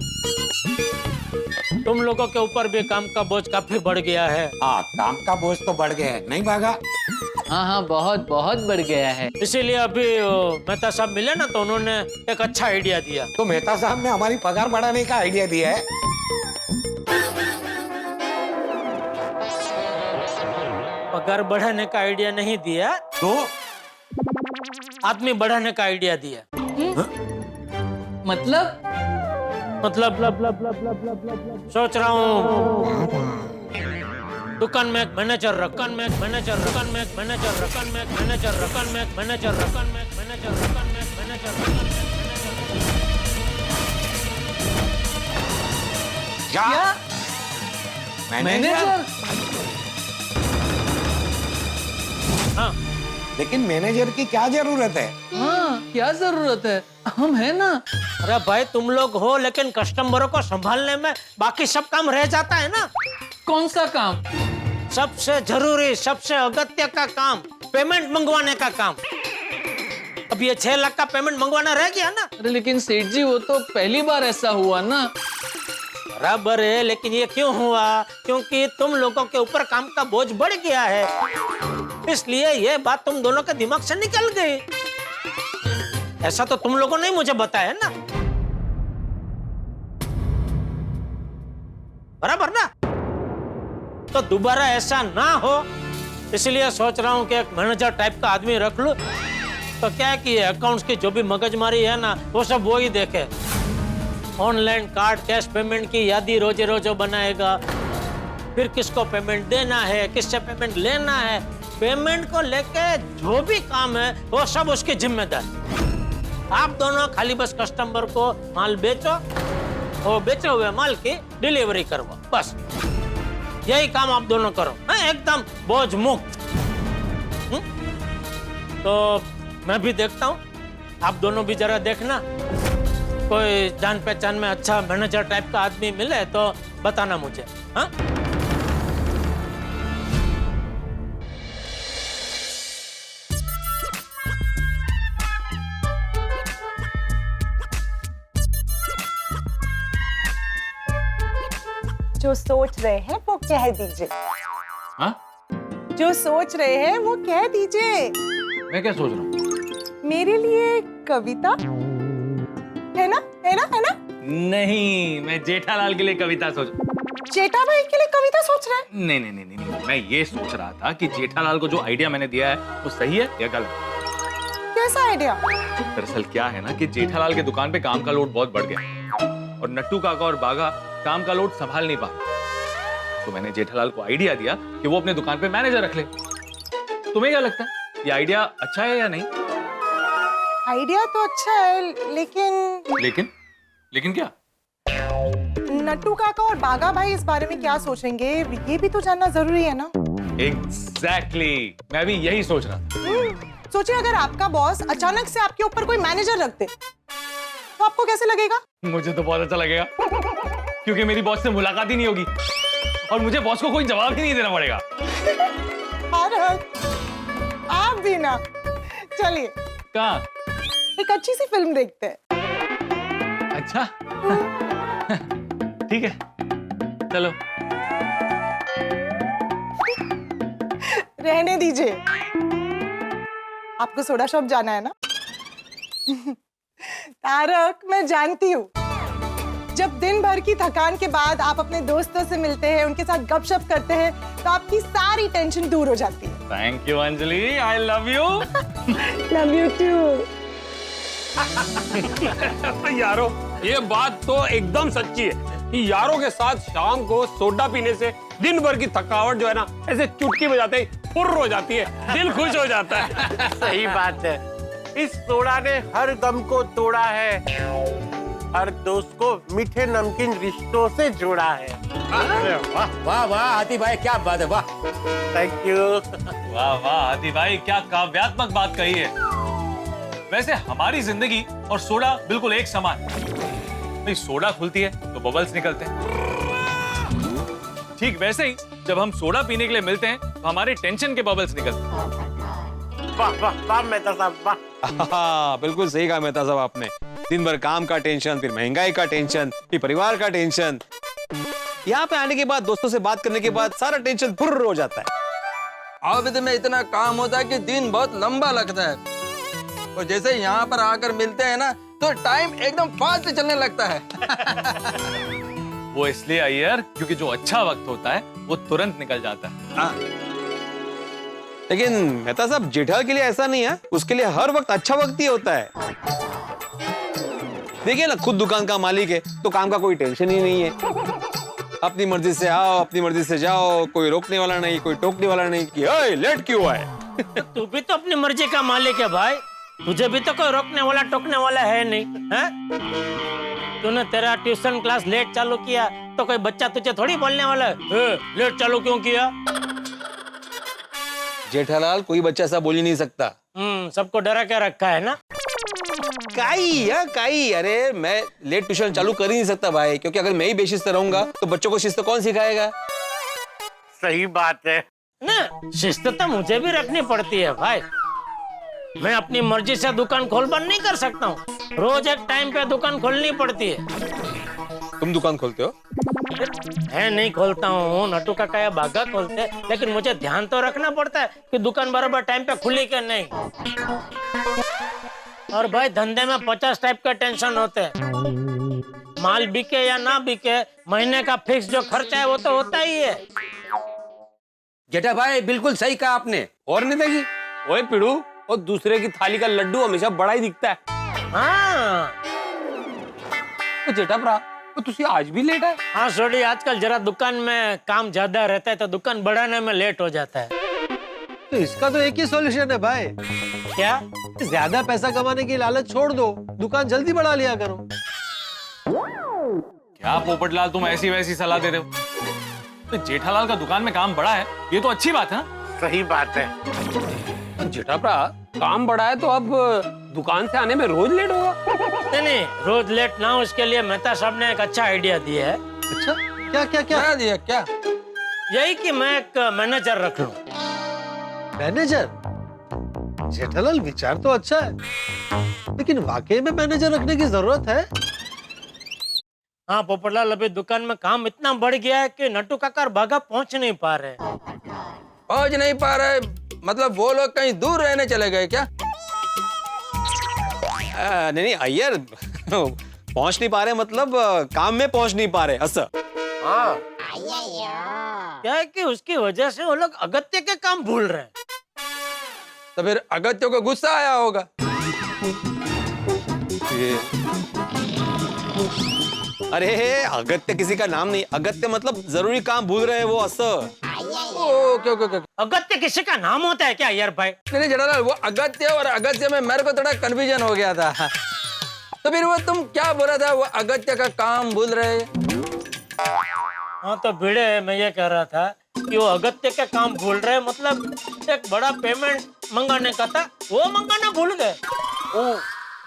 तुम लोगों के ऊपर भी काम का बोझ काफी बढ़ गया है।
हाँ, काम का बोझ तो बढ़ गया है, नहीं भागा?
हाँ, बहुत बढ़ गया है।
इसीलिए अभी मेहता साहब मिले ना तो उन्होंने एक अच्छा आइडिया दिया।
तो मेहता साहब ने हमारी पगार बढ़ाने का आइडिया दिया है।
पगार बढ़ाने का आइडिया नहीं दिया,
तो
आदमी बढ़ाने का आइडिया दिया।
मतलब
सोच रहा हूँ दुकान में एक मैनेजर, दुकान में एक मैनेजर, दुकान में एक मैनेजर, दुकान में एक मैनेजर, दुकान में एक मैनेजर, दुकान में एक मैनेजर, दुकान में एक मैनेजर।
क्या? मैनेजर?
हाँ,
लेकिन मैनेजर की क्या जरूरत है?
हाँ, क्या जरूरत है, हम है ना।
अरे भाई तुम लोग हो, लेकिन कस्टमरों को संभालने में बाकी सब काम रह जाता है ना।
कौन सा काम?
सबसे जरूरी, सबसे अगत्य का काम, पेमेंट मंगवाने का काम। अब ये 6 लाख का पेमेंट मंगवाना रह गया ना।
अरे लेकिन सेठ जी, वो तो पहली बार ऐसा हुआ ना।
बराबर है, लेकिन ये क्यों हुआ? क्योंकि तुम लोगों के ऊपर काम का बोझ बढ़ गया है, इसलिए ये बात तुम दोनों के दिमाग से निकल गई। ऐसा तो तुम लोगों ने ही मुझे बताया ना, बराबर ना? तो दोबारा ऐसा ना हो इसलिए सोच रहा हूँ कि एक मैनेजर टाइप का आदमी रख लूं, तो क्या कि अकाउंट्स की जो भी मगजमारी है ना, वो सब वो ही देखे। ऑनलाइन कार्ड कैश पेमेंट की यादी रोजे रोज बनाएगा, फिर किसको पेमेंट देना है, किससे पेमेंट लेना है, पेमेंट को लेके जो भी काम है वो सब उसकी जिम्मेदारी। आप दोनों खाली बस कस्टमर को माल बेचो, वो बेचे हुए माल की डिलीवरी करवाओ, बस यही काम आप दोनों करो, एकदम बोझ मुक्त। तो मैं भी देखता हूँ, आप दोनों भी जरा देखना, कोई जान पहचान में अच्छा मैनेजर टाइप का आदमी मिले तो बताना मुझे। हाँ,
जो सोच रहे हैं वो कह दीजिए।
हाँ?
जो सोच रहे हैं वो कह दीजिए।
मैं क्या सोच रहा हूँ?
मेरे लिए कविता है ना, है ना, है ना?
नहीं, मैं जेठालाल के लिए कविता सोच।
जेठा भाई के लिए कविता सोच रहे हैं?
नहीं नहीं नहीं नहीं नहीं, मैं ये सोच रहा था कि जेठालाल को जो आइडिया मैंने दिया है वो सही है या गलत।
कैसा आइडिया?
दरअसल क्या है ना कि जेठालाल के दुकान पे काम का लोड बहुत बढ़ गया और नट्टू काका और बागा काम का लोड संभाल नहीं पा। तो मैंने जेठालाल को आइडिया दिया कि वो अपने दुकान पे मैनेजर रख ले। तुम्हें क्या लगता है, ये आइडिया अच्छा है या नहीं?
आइडिया तो अच्छा है, लेकिन
लेकिन क्या?
नट्टू काका और बागा भाई इस बारे में क्या सोचेंगे, ये भी तो जानना जरूरी है ना।
Exactly. मैं भी यही सोच रहा था।
सोचिए अगर आपका बॉस अचानक से आपके ऊपर कोई मैनेजर रख दे तो आपको कैसे लगेगा?
मुझे तो बहुत अच्छा लगेगा, क्योंकि मेरी बॉस से मुलाकात ही नहीं होगी और मुझे बॉस को कोई जवाब ही नहीं देना पड़ेगा।
आप भी ना। चलिए
कहाँ?
एक अच्छी सी फिल्म देखते हैं।
अच्छा ठीक है, चलो।
रहने दीजिए, आपको सोडा शॉप जाना है ना? तारक, मैं जानती हूँ, जब दिन भर की थकान के बाद आप अपने दोस्तों से मिलते हैं, उनके साथ गपशप करते हैं, तो आपकी सारी टेंशन दूर हो जाती है।
Thank you Anjali, I love you.
Love you too.
यारो, ये बात तो एकदम सच्ची है कि यारों के साथ शाम को सोडा पीने से दिन भर की थकावट जो है ना, ऐसे चुटकी बजाते ही फुर्र हो जाती है, दिल खुश हो जाता है।
सही बात है, इस सोडा ने हर गम को तोड़ा है, हर दोस्त को मीठे नमकीन रिश्तों से जोड़ा है।
अरे वाह वाह वाह हाथी भाई, क्या बात है, वाह।
Thank you.
वाह वाह हाथी भाई, क्या काव्यात्मक बात कही है। वैसे हमारी जिंदगी और सोडा बिल्कुल एक समान है। भाई सोडा खुलती है तो बबल्स निकलते हैं, ठीक वैसे ही जब हम सोडा पीने के लिए मिलते हैं तो हमारे टेंशन के बबल्स निकलते हैं।
वाह वाह वाह मेहता साहब, वाह।
बिल्कुल सही कहा मेहता साहब आपने। दिन भर काम का टेंशन, फिर महंगाई का टेंशन, फिर परिवार का टेंशन। यहाँ पे आने के बाद, दोस्तों से बात करने के बाद सारा टेंशन फुर्र हो जाता है।
ऑफिस में इतना काम होता है कि दिन बहुत लंबा लगता है, और जैसे यहाँ पर आकर मिलते हैं ना, तो टाइम एकदम फास्ट चलने लगता है।
वो इसलिए अय्यर, क्योंकि जो अच्छा वक्त होता है वो तुरंत निकल जाता है।
लेकिन मेहता साहब, जेठा के लिए ऐसा नहीं है, उसके लिए हर वक्त अच्छा वक्त ही होता है। देखिए ना, खुद दुकान का मालिक है तो काम का कोई टेंशन ही नहीं है। अपनी मर्जी से आओ, अपनी मर्जी से जाओ, कोई रोकने वाला नहीं, कोई टोकने वाला नहीं कि ओए लेट क्यों आए।
तू भी तो अपनी मर्जी का मालिक है भाई, तुझे भी तो कोई रोकने वाला टोकने वाला है नहीं, है? तूने तेरा ट्यूशन क्लास लेट चालू किया तो कोई बच्चा तुझे थोड़ी बोलने वाला है, लेट चालू क्यों किया?
जेठालाल, कोई बच्चा ऐसा बोल ही नहीं सकता।
सबको डरा के रखा है ना।
काई, अरे मैं लेट ट्यूशन चालू कर ही नहीं सकता भाई, क्योंकि अगर मैं ही बेशिस्त रहूंगा तो बच्चों को शिस्त कौन सिखाएगा।
सही बात है
ना, शिस्त तो मुझे भी रखनी पड़ती है भाई। मैं अपनी मर्जी से दुकान खोल बंद नहीं कर सकता हूँ, रोज एक टाइम पे दुकान खोलनी पड़ती है।
तुम दुकान खोलते हो?
मैं नहीं खोलता हूँ, नट्टू काका या बागा खोलते, लेकिन मुझे ध्यान तो रखना पड़ता है कि दुकान बराबर टाइम पे खुली कि नहीं। और भाई धंधे में 50 टाइप का टेंशन होते हैं, माल बिके या ना बिके, महीने का फिक्स जो खर्चा है वो तो होता ही है।
जेठा भाई बिल्कुल सही कहा आपने।
और नहीं देखी ओए पिड़ू, और दूसरे की थाली का लड्डू हमेशा बड़ा ही दिखता है।
हाँ
तो जेठा भरा तो तुसी आज भी लेट है?
हाँ सोडी, आजकल जरा दुकान में काम ज्यादा रहता है तो दुकान बढ़ाने में लेट हो जाता है।
तो इसका तो एक ही सॉल्यूशन है भाई।
क्या?
ज्यादा पैसा कमाने की लालच छोड़ दो, दुकान जल्दी बढ़ा लिया करो।
क्या पोपटलाल तुम ऐसी वैसी सलाह दे रहे हो? तो जेठालाल का दुकान में काम बढ़ा है, ये तो अच्छी बात है ना?
सही बात है।
जेठा भरा काम बढ़ा है तो अब दुकान से आने में रोज लेट होगा?
नहीं, रोज लेट ना हो इसके लिए मेहता साहब ने एक अच्छा आइडिया दिया है।
अच्छा, क्या क्या क्या?
क्या दिया क्या?
यही कि मैं एक मैनेजर रख लूं।
मैनेजर? जेठालाल विचार तो अच्छा है, लेकिन वाकई में मैनेजर रखने की जरूरत है?
हाँ पोपटलाल, अभी दुकान में काम इतना बढ़ गया है कि नट्टू काका और बागा पहुंच नहीं पा रहे।
पहुंच नहीं पा रहे मतलब वो लोग कहीं दूर रहने चले गए क्या?
नहीं अय्यर पहुंच नहीं पा रहे मतलब काम में पहुंच नहीं पा रहे असर।
हाँ
क्या है कि उसकी वजह से वो लोग अगत्य के काम भूल रहे हैं।
तो फिर अगत्य को गुस्सा आया होगा।
अरे अगत्य किसी का नाम नहीं, अगत्य मतलब जरूरी काम भूल रहे हैं वो असर।
ओके।
अगत्य किसी का नाम होता है क्या यार भाई?
नहीं जेठालाल, वो अगत्य और अगत्य में मेरे को थोड़ा कंफ्यूजन हो गया था। तो फिर वो तुम क्या बोला था, वो अगत्य का काम भूल रहे?
हाँ तो भिड़े, मैं ये कह रहा था कि वो अगत्य के काम भूल रहे हैं, मतलब एक बड़ा पेमेंट मंगाने का था, वो मंगाना भूल गए।
ओ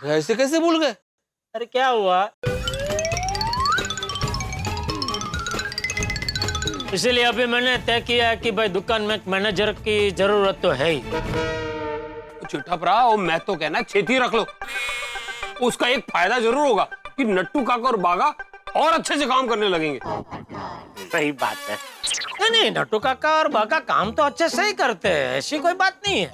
ऐसे कैसे भूल गए?
अरे क्या हुआ, इसीलिए अभी मैंने तय किया है कि भाई दुकान में एक मैनेजर की जरूरत तो है ही।
जेठा भरा और मैं तो कहना खेती रख लो, उसका एक फायदा जरूर होगा कि नट्टू काका और बागा और अच्छे से काम करने लगेंगे।
सही बात है।
नहीं, नट्टू काका और बागा काम तो अच्छे से ही करते हैं, ऐसी कोई बात नहीं है।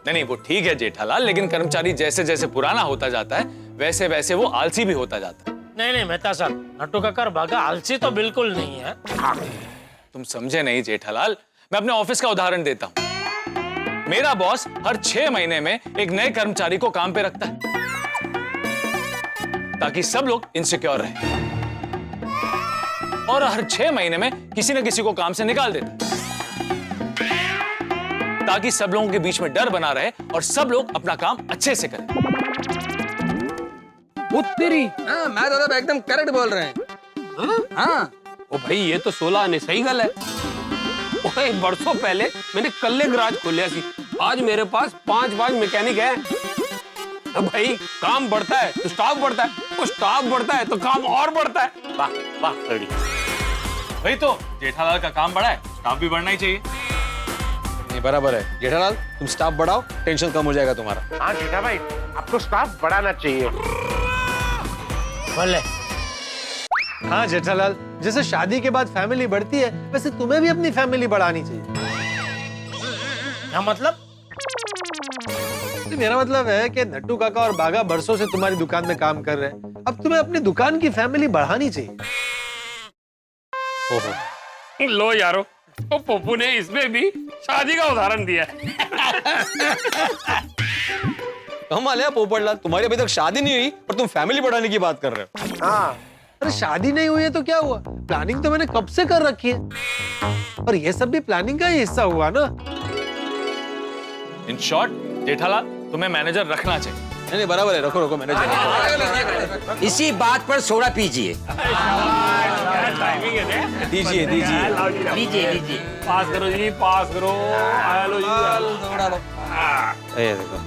नहीं वो ठीक है जेठालाल, लेकिन कर्मचारी जैसे जैसे पुराना होता जाता है वैसे वैसे वो आलसी भी होता जाता है।
नहीं मेहता साहब, नट्टू काका और बागा आलसी तो बिल्कुल नहीं है।
तुम समझे नहीं जेठालाल, मैं अपने ऑफिस का उदाहरण देता हूं। मेरा बॉस हर 6 महीने में एक नए कर्मचारी को काम पे रखता है ताकि सब लोग इनसिक्योर रहे, और हर 6 महीने में किसी न किसी को काम से निकाल देता ताकि सब लोगों के बीच में डर बना रहे और सब लोग अपना काम अच्छे से करें।
तेरी
हाँ, मैं तो एकदम करेक्ट बोल रहे हैं। हाँ
ओ भाई ये तो 16 आने सही गल है। ओए बरसों पहले मैंने कल्ले गराज खोलिया सी, आज मेरे पास 5 मैकेनिक है। अब भाई काम बढ़ता है तो स्टाफ बढ़ता है, और स्टाफ बढ़ता है तो काम और बढ़ता है।
वाह वाह सड़ी।
वही तो जेठालाल का काम बढ़ा है, स्टाफ भी बढ़ना ही चाहिए।
नहीं बराबर है जेठालाल, तुम स्टाफ बढ़ाओ, टेंशन कम हो जाएगा तुम्हारा।
हाँ जेठा भाई, आपको स्टाफ बढ़ाना चाहिए।
बोले
हाँ जेठालाल, जैसे शादी के बाद फैमिली बढ़ती है, वैसे तुम्हें भी अपनी फैमिली बढ़ानी चाहिए।
क्या मतलब?
मेरा मतलब है कि नट्टू काका और बागा बरसों से तुम्हारी दुकान में काम कर रहे हैं, अब तुम्हें अपनी दुकान की फैमिली बढ़ानी चाहिए।
ओहो लो यारो, तो पप्पू ने इसमें भी शादी का उदाहरण दिया है।
कमाल है पोपटलाल, तुम्हारी अभी तक शादी नहीं हुई और तुम फैमिली बढ़ाने की बात कर रहे हो।
हाँ
अरे शादी नहीं हुई है तो क्या हुआ, प्लानिंग तो मैंने कब से कर रखी है, और ये सब भी प्लानिंग का ही हिस्सा हुआ ना।
इन शॉर्ट जेठालाल, तुम्हें मैनेजर रखना चाहिए।
नहीं बराबर है, रखो रखो मैनेजर।
इसी बात पर सोडा पीजिए।
टाइमिंग है।
दीजिए दीजिए
लीजिए।
पास करो जी, पास करो। हेलो जी।
ये देखो।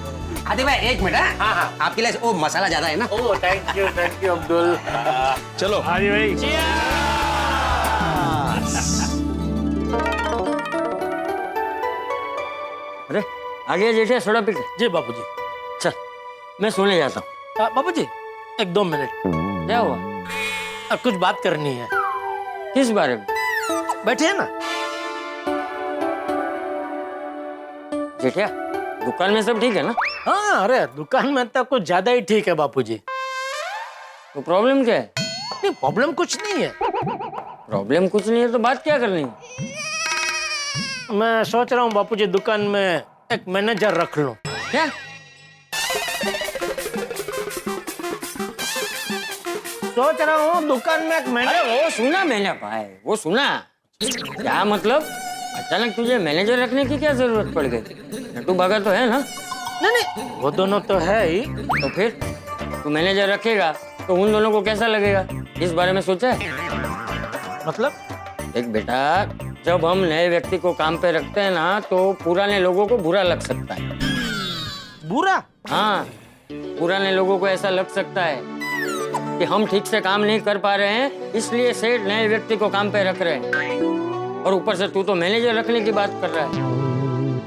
आदि भाई एक मिनट। हाँ आपके लिए ओ मसाला ज्यादा है ना।
ओ थैंक यू अब्दुल।
चलो
आदि भाई
अरे आ गया जेठा, सोडा पी।
जी बाबूजी।
चल मैं सोने जाता हूँ।
बाबूजी 1-2 मिनट।
क्या हुआ?
कुछ बात करनी है।
किस बारे में?
बैठिए ना।
जेठा दुकान में सब ठीक है ना?
हाँ अरे दुकान में तो कुछ ज्यादा ही ठीक है बापूजी।
तो प्रॉब्लम क्या है?
नहीं प्रॉब्लम कुछ नहीं है।
प्रॉब्लम कुछ नहीं है तो बात क्या करनी है?
मैं सोच रहा हूँ बापूजी दुकान में एक मैनेजर रख लूं।
क्या?
सोच रहा हूँ दुकान में एक मैनेजर।
अरे वो सुना मैंने भाई, वो सुना। क्या मतलब? अचानक तुझे मैनेजर रखने की क्या जरूरत पड़ गई? नट्टू बागा तो है ना?
नहीं, वो दोनों तो है ही।
तो फिर तू मैनेजर रखेगा तो उन दोनों को कैसा लगेगा? इस बारे में सोचा है?
मतलब?
देख बेटा, जब हम नए व्यक्ति को काम पे रखते हैं ना तो पुराने लोगों को बुरा लग सकता है।
बुरा?
हाँ, पुराने लोगों को ऐसा लग सकता है कि हम ठीक से काम नहीं कर पा रहे हैं, इसलिए सेठ नए व्यक्ति को काम पे रख रहे हैं। और ऊपर से तू तो मैनेजर रखने की बात कर रहा है।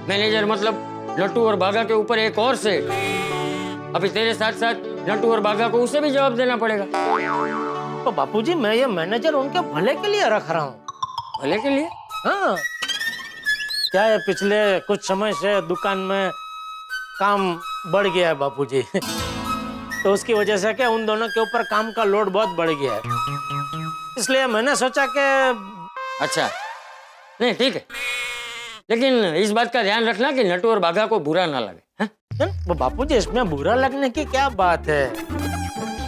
मैनेजर मतलब नट्टू और बागा के ऊपर एक और सेठ। अभी तेरे साथ साथ नट्टू और बागा को उसे भी जवाब देना पड़ेगा।
तो बापूजी मैं ये मैनेजर उनके भले के लिए रख रहा हूँ।
भले के लिए?
हाँ, क्या है पिछले कुछ समय से दुकान में काम बढ़ गया है बापूजी। तो उसकी वजह से क्या उन दोनों के ऊपर काम का लोड बहुत बढ़ गया है, इसलिए मैंने सोचा कि।
अच्छा, नहीं ठीक है, लेकिन इस बात का ध्यान रखना कि नट्टू और बागा को बुरा ना लगे।
वो बापूजी इसमें बुरा लगने की क्या बात है?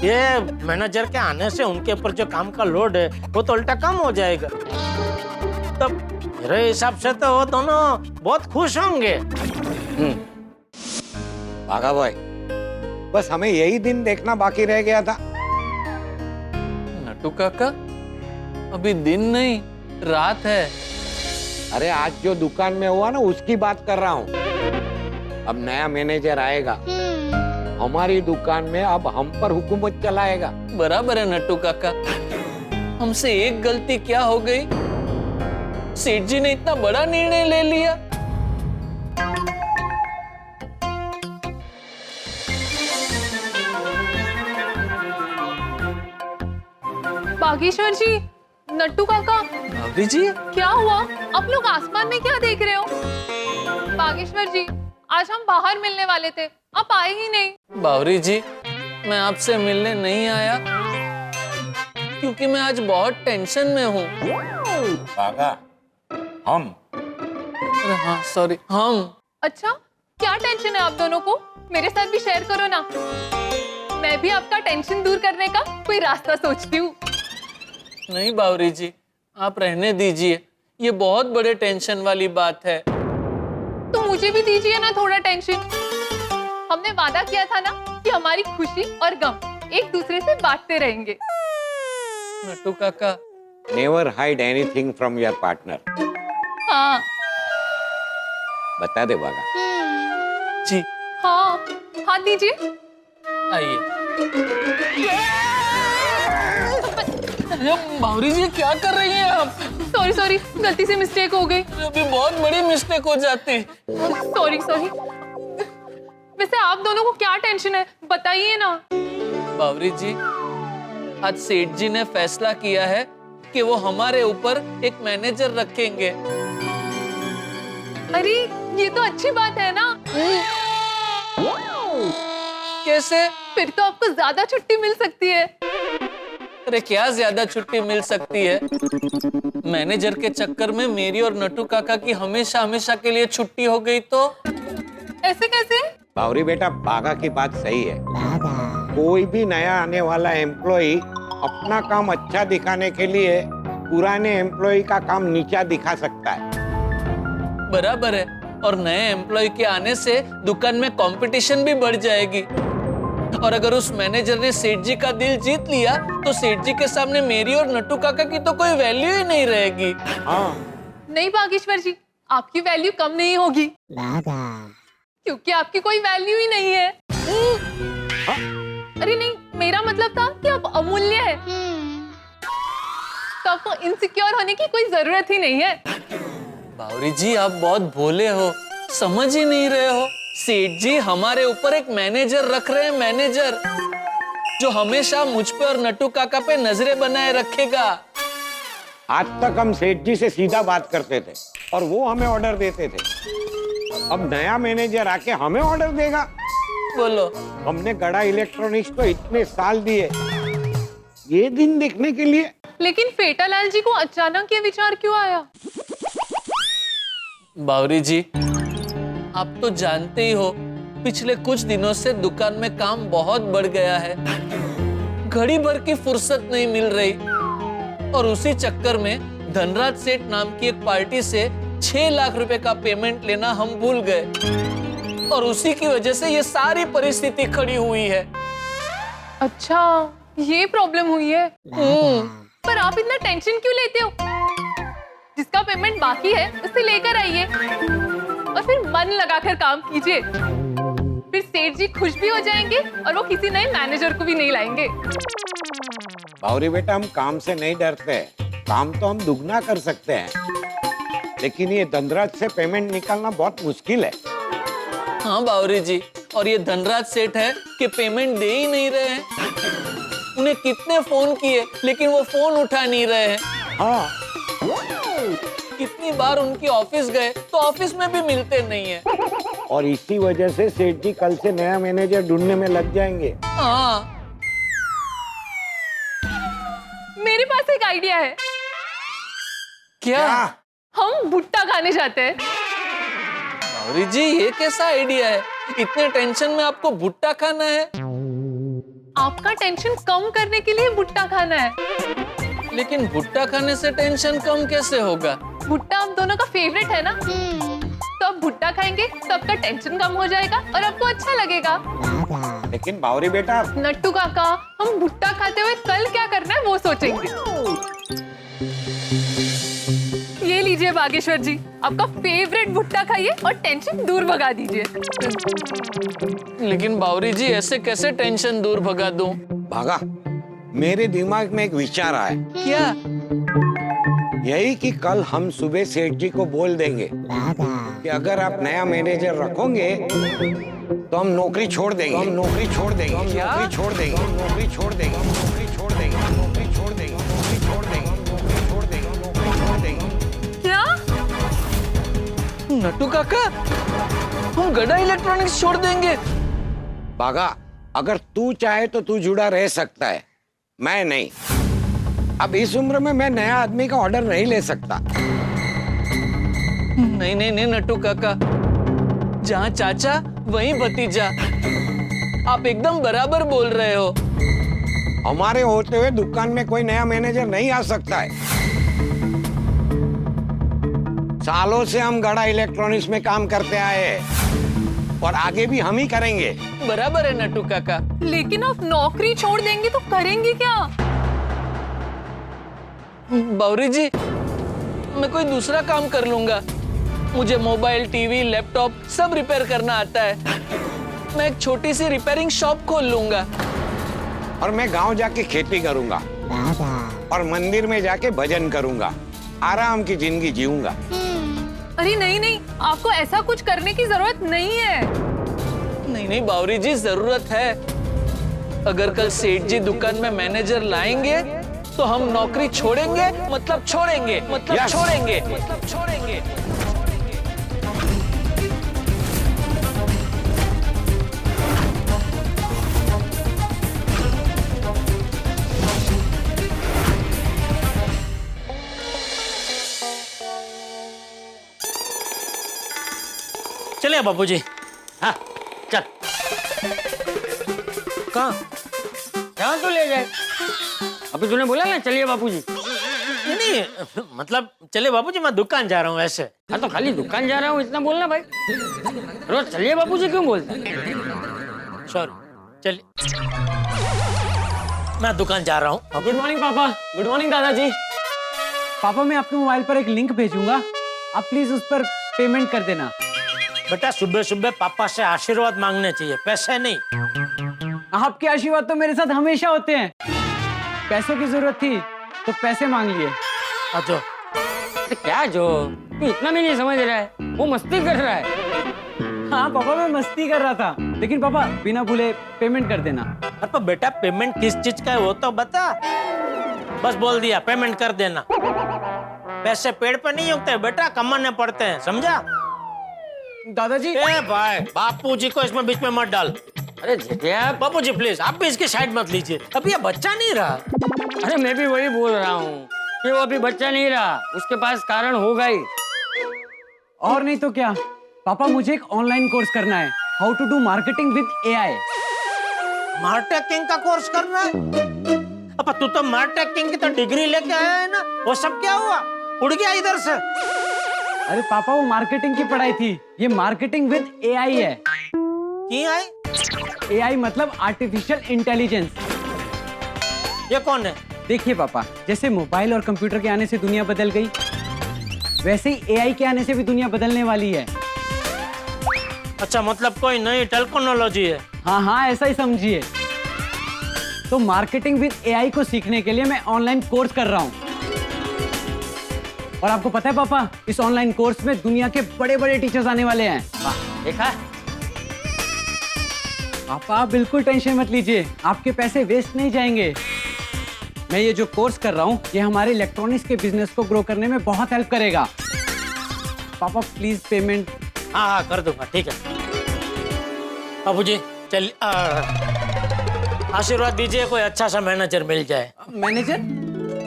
ये मैनेजर के आने से उनके ऊपर जो काम का लोड है वो तो उल्टा कम हो जाएगा। तब मेरे हिसाब से तो वो दोनों बहुत खुश होंगे।
बागा भाई, बस हमें यही दिन देखना बाकी रह गया था।
नट्टू काका, अभी दिन नहीं रात है।
अरे आज जो दुकान में हुआ ना उसकी बात कर रहा हूँ। अब नया मैनेजर आएगा, हमारी दुकान में अब हम पर हुकूमत चलाएगा।
बराबर है नट्टू काका, हमसे एक गलती क्या हो गई, सेठ जी ने इतना बड़ा निर्णय ले लिया।
बागेश्वर जी, नट्टू काका,
भाभी जी
क्या हुआ? आप लोग आसमान में क्या देख रहे हो? बागेश्वर जी, आज हम बाहर मिलने वाले थे, आप आए ही नहीं।
बावरी जी, मैं आपसे मिलने नहीं आया क्योंकि मैं आज बहुत टेंशन में हूँ।
बागा, हम?
अरे हाँ सॉरी, हम।
अच्छा, क्या टेंशन है आप दोनों को? मेरे साथ भी शेयर करो ना, मैं भी आपका टेंशन दूर करने का कोई रास्ता सोचती हूँ।
नहीं बावरी जी, आप रहने दीजिए, ये बहुत बड़े टेंशन वाली बात है।
तो मुझे भी दीजिए ना थोड़ा टेंशन। हमने वादा किया था ना कि हमारी खुशी और गम एक दूसरे से बांटते रहेंगे।
नट्टू काका,
never hide anything from your partner.
हाँ।
बता दे बागा।
जी
हाँ, हाथ दीजिए।
आइए। बावरी जी क्या कर रही हैं आप?
सॉरी सॉरी, गलती से मिस्टेक हो गई।
अभी बहुत बड़ी मिस्टेक हो जाती।
Sorry sorry. वैसे आप दोनों को क्या टेंशन है, बताइए ना।
बावरी जी, आज सेठ जी ने फैसला किया है कि वो हमारे ऊपर एक मैनेजर रखेंगे।
अरे ये तो अच्छी बात है ना।
कैसे?
फिर तो आपको ज्यादा छुट्टी मिल सकती है।
अरे क्या ज्यादा छुट्टी मिल सकती है? मैनेजर के चक्कर में मेरी और नट्टू काका की हमेशा हमेशा के लिए छुट्टी हो गई तो?
ऐसे कैसे?
बावरी बेटा, बागा की बात सही है। कोई भी नया आने वाला एम्प्लॉय अपना काम अच्छा दिखाने के लिए पुराने एम्प्लॉय का काम नीचा दिखा सकता है।
बराबर है, और नए एम्प्लॉय के आने से दुकान में कंपटीशन भी बढ़ जाएगी। और अगर उस मैनेजर ने सेठ जी का दिल जीत लिया तो सेठ जी के सामने मेरी और नट्टू काका की तो कोई वैल्यू ही नहीं रहेगी।
हाँ।
नहीं बागेश्वर जी, आपकी वैल्यू कम नहीं होगी, क्योंकि आपकी कोई वैल्यू ही नहीं है। अरे नहीं, मेरा मतलब था कि आप अमूल्य है, तो आपको इनसिक्योर होने की कोई जरूरत ही नहीं है।
बावरी जी, आप बहुत भोले हो, समझ ही नहीं रहे हो। सेठ जी हमारे ऊपर एक मैनेजर रख रहे हैं, मैनेजर जो हमेशा मुझ पे और नट्टू काका पे नजरें बनाए रखेगा।
आज तक हम सेठ जी से सीधा बात करते थे और वो हमें ऑर्डर देते थे। अब नया मैनेजर आके हमें ऑर्डर देगा।
बोलो।
हमने गड़ा इलेक्ट्रॉनिक्स को इतने साल दिए ये दिन देखने के लिए।
लेकिन फेटालाल जी को अचानक ये विचार क्यों आया?
बावरी जी, आप तो जानते ही हो पिछले कुछ दिनों से दुकान में काम बहुत बढ़ गया है। घड़ी भर की फुर्सत नहीं मिल रही और उसी चक्कर में धनराज सेठ नाम की एक पार्टी से 6 लाख रुपए का पेमेंट लेना हम भूल गए और उसी की वजह से ये सारी परिस्थिति खड़ी हुई है।
अच्छा, ये प्रॉब्लम हुई है। पर आप इतना टेंशन क्यों लेते हो? जिसका पेमेंट बाकी है उसे लेकर आइए और फिर मन लगाकर काम कीजिए। फिर सेठ जी खुश भी हो जाएंगे और वो किसी नए मैनेजर को भी नहीं लाएंगे।
बावरी बेटा, हम काम से नहीं डरते, काम तो हम दुगना कर सकते हैं, लेकिन ये धनराज से पेमेंट निकालना बहुत मुश्किल है।
हाँ बावरी जी, और ये धनराज सेठ है कि पेमेंट दे ही नहीं रहे हैं। उन्हें कितने फोन किए लेकिन वो फोन उठा नहीं रहे हैं।
हाँ,
कितनी बार उनकी ऑफिस गए तो ऑफिस में भी मिलते नहीं है।
और इसी वजह से सेठ जी कल से नया मैनेजर ढूंढने में लग जाएंगे।
हाँ,
मेरे पास एक आइडिया है।
क्या?
हम भुट्टा खाने जाते हैं।
बावरी जी, ये कैसा आइडिया है? इतने टेंशन में आपको भुट्टा खाना है?
आपका टेंशन कम करने के लिए भुट्टा खाना है।
लेकिन भुट्टा खाने से टेंशन कम कैसे होगा?
भुट्टा हम दोनों का फेवरेट है ना, तो अब भुट्टा खाएंगे तो आपका टेंशन कम हो जाएगा और आपको अच्छा लगेगा।
लेकिन बावरी बेटा,
नट्टू काका, हम भुट्टा खाते हुए कल क्या करना है वो सोचेंगे। ये लीजिए बागेश्वर जी, आपका फेवरेट भुट्टा खाइए और टेंशन दूर भगा दीजिए।
लेकिन बावरी जी, ऐसे कैसे टेंशन दूर भगा दूं?
भागा, मेरे दिमाग में एक विचार आया।
क्या?
यही कि कल हम सुबह सेठ जी को बोल देंगे कि अगर आप नया मैनेजर रखोगे तो हम नौकरी छोड़ देंगे, हम नौकरी छोड़ देंगे, हम नौकरी छोड़ देंगे, हम नौकरी छोड़ देंगे, हम नौकरी छोड़ देंगे, हम नौकरी छोड़ देंगे, नौकरी छोड़ देंगे, नौकरी छोड़ देंगे, नौकरी छोड़ देंगे।
क्या?
नट्टू काका, हम गड़ा इलेक्ट्रॉनिक्स छोड़ देंगे?
बागा, अगर तू चाहे तो तू जुड़ा रह सकता है, मैं नहीं। अब इस उम्र में मैं नया आदमी का ऑर्डर नहीं ले सकता।
नहीं नहीं नहीं नट्टू काका, जहाँ चाचा वहीं भतीजा। आप एकदम बराबर बोल रहे हो।
हमारे होते हुए दुकान में कोई नया मैनेजर नहीं आ सकता है। सालों से हम गड़ा इलेक्ट्रॉनिक्स में काम करते आए हैं और आगे भी हम ही करेंगे।
बराबर है नट्टू काका।
लेकिन आप नौकरी छोड़ देंगे तो करेंगे क्या?
बावरी जी, मैं कोई दूसरा काम कर लूंगा। मुझे मोबाइल, टीवी, लैपटॉप सब रिपेयर करना आता है। मैं एक छोटी सी रिपेयरिंग शॉप खोल लूंगा।
और मैं गांव जाके खेती करूंगा और मंदिर में जाके भजन करूंगा। आराम की जिंदगी जीऊंगा।
अरे नहीं नहीं, आपको ऐसा कुछ करने की जरूरत नहीं है।
नहीं नहीं बावरी जी, जरूरत है। अगर कल सेठ जी दुकान में मैनेजर लाएंगे तो हम नौकरी छोड़ेंगे, मतलब छोड़ेंगे, मतलब छोड़ेंगे, मतलब छोड़ेंगे।
चलिए बापूजी।
हाँ चल।
कहाँ?
जहाँ तू ले जाए। अभी तूने बोला ना चलिए बापूजी।
नहीं, मतलब चलिए बापूजी, मैं दुकान जा रहा हूँ ऐसे।
हाँ तो खाली दुकान जा रहा हूँ इतना बोलना भाई। रोज चलिए बापूजी क्यों बोलते?
सॉरी, चलिए मैं दुकान जा रहा हूँ।
गुड मॉर्निंग पापा। गुड मॉर्निंग दादाजी। पापा, मैं आपके मोबाइल पर एक लिंक भेजूंगा, आप प्लीज उस पर पेमेंट कर देना।
बेटा, सुबह सुबह पापा से आशीर्वाद मांगने चाहिए, पैसे नहीं।
आपके आशीर्वाद तो मेरे साथ हमेशा होते हैं। पैसों की जरूरत थी तो पैसे मांग लिए।
अच्छा,
क्या जो तू इतना भी नहीं समझ रहा है, वो मस्ती कर रहा है।
हाँ पापा, मैं मस्ती कर रहा था, लेकिन पापा बिना भूले पेमेंट कर देना।
अरे बेटा, पेमेंट किस चीज का है वो तो बता। बस बोल दिया पेमेंट कर देना। पैसे पेड़ पे नहीं उगते बेटा, कमाने पड़ते हैं, समझा?
दादाजी।
ए भाई, बापूजी को इसमें बीच में मत डाल।
अरे जेठिया,
बापूजी प्लीज, आप भी इसकी साइड मत लीजिए, अभी ये बच्चा नहीं रहा।
अरे मैं भी वही बोल रहा हूँ कि वो अभी बच्चा नहीं रहा, उसके पास कारण होगा ही।
और नहीं तो क्या पापा, मुझे एक ऑनलाइन कोर्स करना है, how to do marketing with AI.
Marketing का कोर्स करना है? अब तू तो मार्केटिंग की तो डिग्री लेके आया है ना, वो सब क्या हुआ? उड़ गया इधर से।
अरे पापा, वो मार्केटिंग की पढ़ाई थी, ये मार्केटिंग विद एआई है। एआई मतलब आर्टिफिशियल इंटेलिजेंस।
ये कौन है?
देखिए पापा, जैसे मोबाइल और कंप्यूटर के आने से दुनिया बदल गई, वैसे ही एआई के आने से भी दुनिया बदलने वाली है।
अच्छा, मतलब कोई नई टेक्नोलॉजी है?
हाँ हाँ, ऐसा ही समझिए। तो मार्केटिंग विद एआई को सीखने के लिए मैं ऑनलाइन कोर्स कर रहा हूँ। और आपको पता है पापा, इस ऑनलाइन कोर्स में दुनिया के बड़े बड़े टीचर्स आने वाले हैं।
देखा?
पापा आप बिल्कुल टेंशन मत लीजिए, आपके पैसे वेस्ट नहीं जाएंगे। मैं ये जो कोर्स कर रहा हूँ, ये हमारे इलेक्ट्रॉनिक्स के बिजनेस को ग्रो करने में बहुत हेल्प करेगा। पापा प्लीज पेमेंट।
हाँ हाँ, कर दूंगा, ठीक है। बाबूजी चल, आशीर्वाद दीजिए, कोई अच्छा सा मैनेजर मिल जाए।
मैनेजर?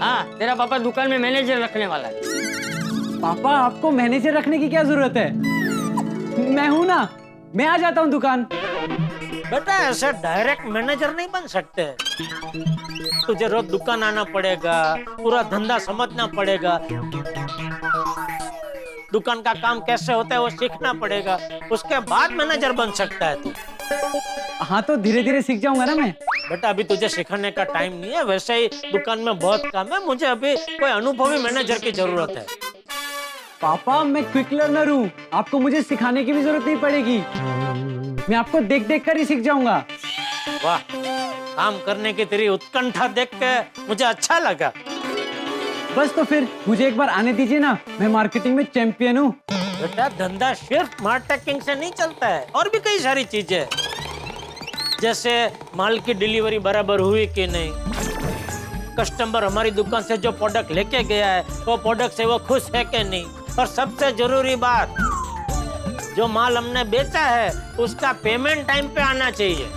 हाँ, तेरा पापा दुकान में मैनेजर रखने वाला है।
पापा आपको मैनेजर रखने की क्या जरूरत है? मैं हूं ना, मैं आ जाता हूं दुकान।
बेटा ऐसे डायरेक्ट मैनेजर नहीं बन सकते, तुझे रोज दुकान आना पड़ेगा, पूरा धंधा समझना पड़ेगा, दुकान का काम कैसे होता है वो सीखना पड़ेगा, उसके बाद मैनेजर बन सकता है तू।
हाँ तो धीरे धीरे सीख जाऊंगा ना मैं।
बेटा अभी तुझे सिखाने का टाइम नहीं है, वैसे ही दुकान में बहुत काम है, मुझे अभी कोई अनुभवी मैनेजर की जरूरत है।
पापा मैं क्विक लर्नर हूँ, आपको मुझे सिखाने की भी जरूरत नहीं पड़ेगी, मैं आपको देख देख कर ही सीख जाऊंगा।
वाह, काम करने की तेरी उत्कंठा देख के मुझे अच्छा लगा।
बस तो फिर मुझे एक बार आने दीजिए ना, मैं मार्केटिंग में चैंपियन हूँ।
बेटा धंधा सिर्फ मार्केटिंग से नहीं चलता है, और भी कई सारी चीजें, जैसे माल की डिलीवरी बराबर हुई कि नहीं, कस्टमर हमारी दुकान से जो प्रोडक्ट लेके गया है वो प्रोडक्ट से वो खुश है कि नहीं, और सबसे जरूरी बात, जो माल हमने बेचा है उसका पेमेंट टाइम पे आना चाहिए।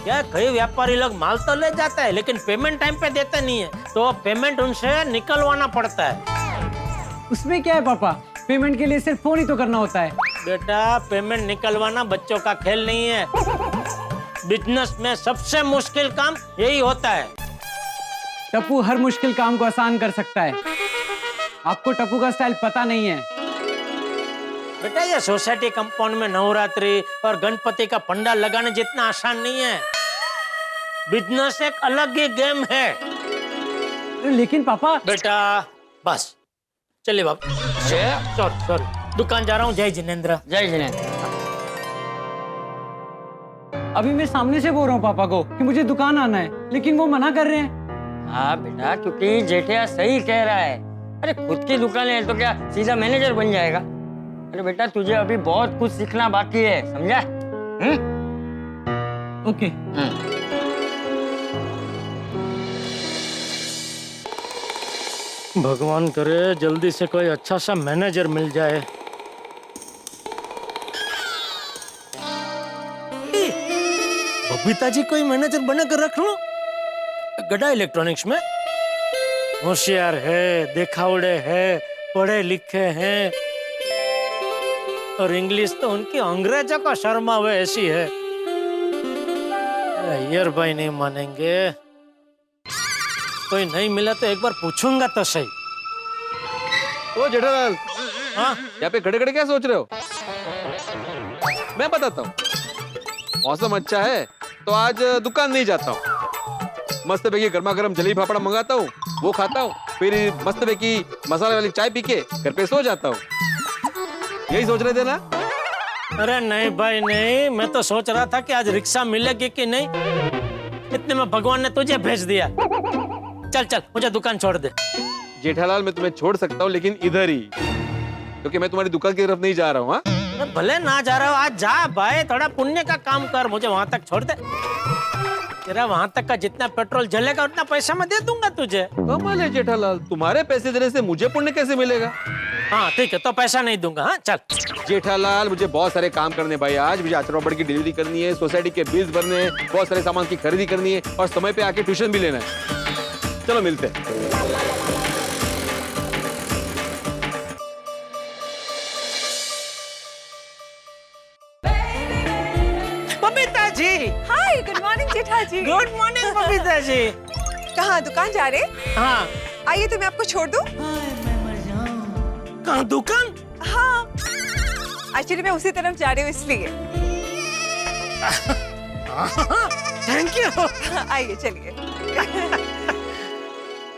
क्या कई व्यापारी लोग माल तो ले जाता है लेकिन पेमेंट टाइम पे देते नहीं है, तो पेमेंट उनसे निकलवाना पड़ता है।
उसमें क्या है पापा, पेमेंट के लिए सिर्फ फोन ही तो करना होता है।
बेटा पेमेंट निकलवाना बच्चों का खेल नहीं है, बिजनेस में सबसे मुश्किल काम यही होता है।
टप्पू हर मुश्किल काम को आसान कर सकता है, आपको टप्पू का स्टाइल पता नहीं है।
बेटा ये सोसाइटी कंपाउंड में नवरात्रि और गणपति का पंडाल लगाने जितना आसान नहीं है, बिजनेस एक अलग ही गेम है।
लेकिन पापा।
बेटा बस चलिए बाबू, सॉरी दुकान जा रहा हूँ। जय जिनेंद्र।
जय जिनेंद्र।
अभी मैं सामने से बोल रहा हूँ पापा को कि मुझे दुकान आना है, लेकिन वो मना कर रहे हैं।
हाँ बेटा, क्योंकि जेठिया सही कह रहा है। अरे खुद की दुकान है तो क्या सीधा मैनेजर बन जाएगा? अरे बेटा तुझे अभी बहुत कुछ सीखना बाकी है, समझा?
ओके।
भगवान करे जल्दी से कोई अच्छा सा मैनेजर मिल जाए। बबीता जी कोई मैनेजर बनाकर रख लो। गड़ा इलेक्ट्रॉनिक्स में होशियार है, देखावड़े है, पढ़े लिखे हैं, और इंग्लिश तो उनकी अंग्रेजों का शर्मावे ऐसी है। अय्यर भाई नहीं मानेंगे। कोई नहीं मिला तो एक बार पूछूंगा तो सही।
ओ जेठालाल,
हाँ
यहाँ पे खड़े खड़े क्या सोच रहे हो? मैं बताता हूँ। मौसम अच्छा है तो आज दुकान नहीं जाता हूँ, मस्त पैकी गर्मा गर्म जलेबी फाफड़ा मंगाता हूँ, वो खाता हूँ, फिर मस्त पैकी मसाले वाली चाय पी के घर पे सो जाता हूँ। यही सोच रहे थे ना?
अरे नहीं भाई नहीं, मैं तो सोच रहा था कि आज रिक्शा मिलेगी कि नहीं, इतने में भगवान ने तुझे भेज दिया। चल चल मुझे दुकान छोड़ दे।
जेठालाल मैं तुम्हें छोड़ सकता हूँ लेकिन इधर ही, क्योंकि मैं तुम्हारी दुकान की तरफ नहीं जा रहा हूँ। हाँ
भले ना जा रहा हो, आज जा भाई, थोड़ा पुण्य का काम कर, मुझे वहां तक छोड़ दे। तेरा वहां तक का जितना पेट्रोल जलेगा उतना पैसा मैं दे दूंगा तुझे।
कमाल है जेठालाल, तुम्हारे पैसे देने से मुझे पुण्य कैसे मिलेगा?
हाँ ठीक है, तो पैसा नहीं दूंगा। हाँ चल।
जेठालाल मुझे बहुत सारे काम करने भाई, आज मुझे आचार की डिलीवरी करनी है, सोसाइटी के बिल्स भरने हैं, बहुत सारे सामान की खरीदी करनी है, और समय पे आके ट्यूशन भी लेना है। चलो मिलते हैं।
जी।
Good morning Babita ji.
कहाँ दुकान जा रहे?
हाँ।
आइए तो मैं आपको छोड़ दूं।
कहाँ दुकान?
हाँ, एक्चुअली मैं उसी तरफ जा रही हूँ इसलिए।
Thank you.
आइए चलिए।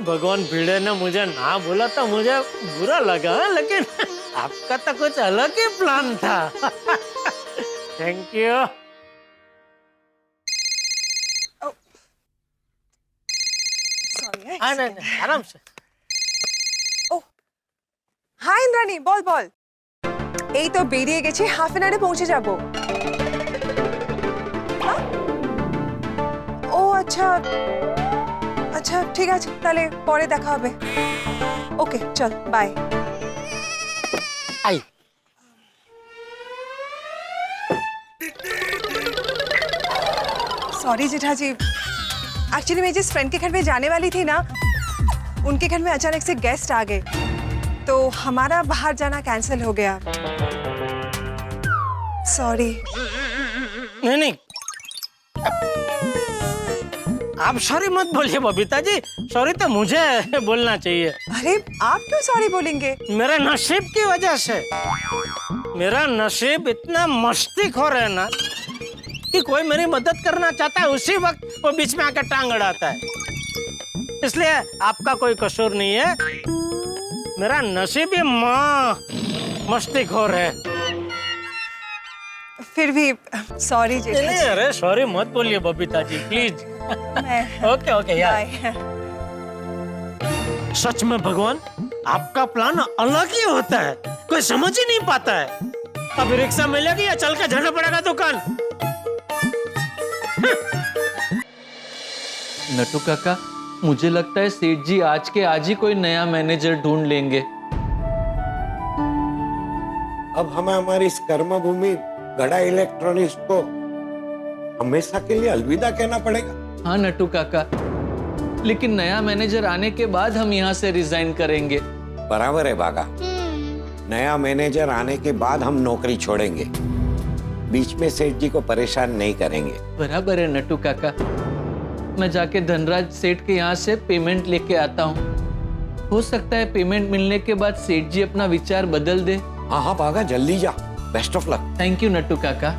भगवान भिड़े ने मुझे ना बोला तो मुझे बुरा लगा, लेकिन आपका तो कुछ अलग ही प्लान था। Thank you. नहीं, आराम से।
হাই ইন্দ্রাণী বল বল এই তো বেরিয়ে গেছি হাফ এন আওয়ারে পৌঁছে যাব ও আচ্ছা আচ্ছা ঠিক আছে তাহলে পরে দেখা হবে ওকে চল বাই
आई।
सॉरी जेठाजी एक्चुअली मैं जिस फ्रेंड के घर में जाने वाली थी ना उनके घर में अचानक से गेस्ट आ गए तो हमारा बाहर जाना कैंसिल हो गया सॉरी
नहीं, आप सॉरी मत बोलिए बबीता जी, सॉरी तो मुझे बोलना चाहिए।
अरे आप क्यों सॉरी बोलेंगे?
मेरा नसीब की वजह से। मेरा नसीब इतना मस्तीखोर है ना कि कोई मेरी मदद करना चाहता है उसी वक्त वो बीच में आकर टांग अड़ाता है, इसलिए आपका कोई कसूर नहीं है। मेरा नसीब ही मस्तीखोर है।
फिर भी सॉरी
नहीं, अरे सॉरी मत बोलिए Babita ji please. Okay okay यार। सच में भगवान आपका प्लान अलग ही होता है, कोई समझ ही नहीं पाता है। अभी रिक्शा मिलेगी या चल के जाना पड़ेगा दुकान?
नटू काका, मुझे लगता है सेठ जी आज के आज ही कोई नया मैनेजर ढूंढ लेंगे।
अब हमें हमारी इस कर्म भूमि गड़ा इलेक्ट्रॉनिक्स को हमेशा के लिए अलविदा कहना पड़ेगा।
हाँ नटू काका, लेकिन नया मैनेजर आने के बाद हम यहाँ से रिजाइन करेंगे।
बराबर है बागा, नया मैनेजर आने के बाद हम नौकरी छोड़ेंगे, बीच में सेठ जी को परेशान नहीं करेंगे।
बराबर है नटू काका, मैं जाके धनराज सेठ के यहाँ से पेमेंट लेके आता हूँ। हो सकता है पेमेंट मिलने के बाद सेठ जी अपना विचार बदल दे।
हाँ हाँ बागा, जल्दी जा। Best of luck.
Thank you Natu काका।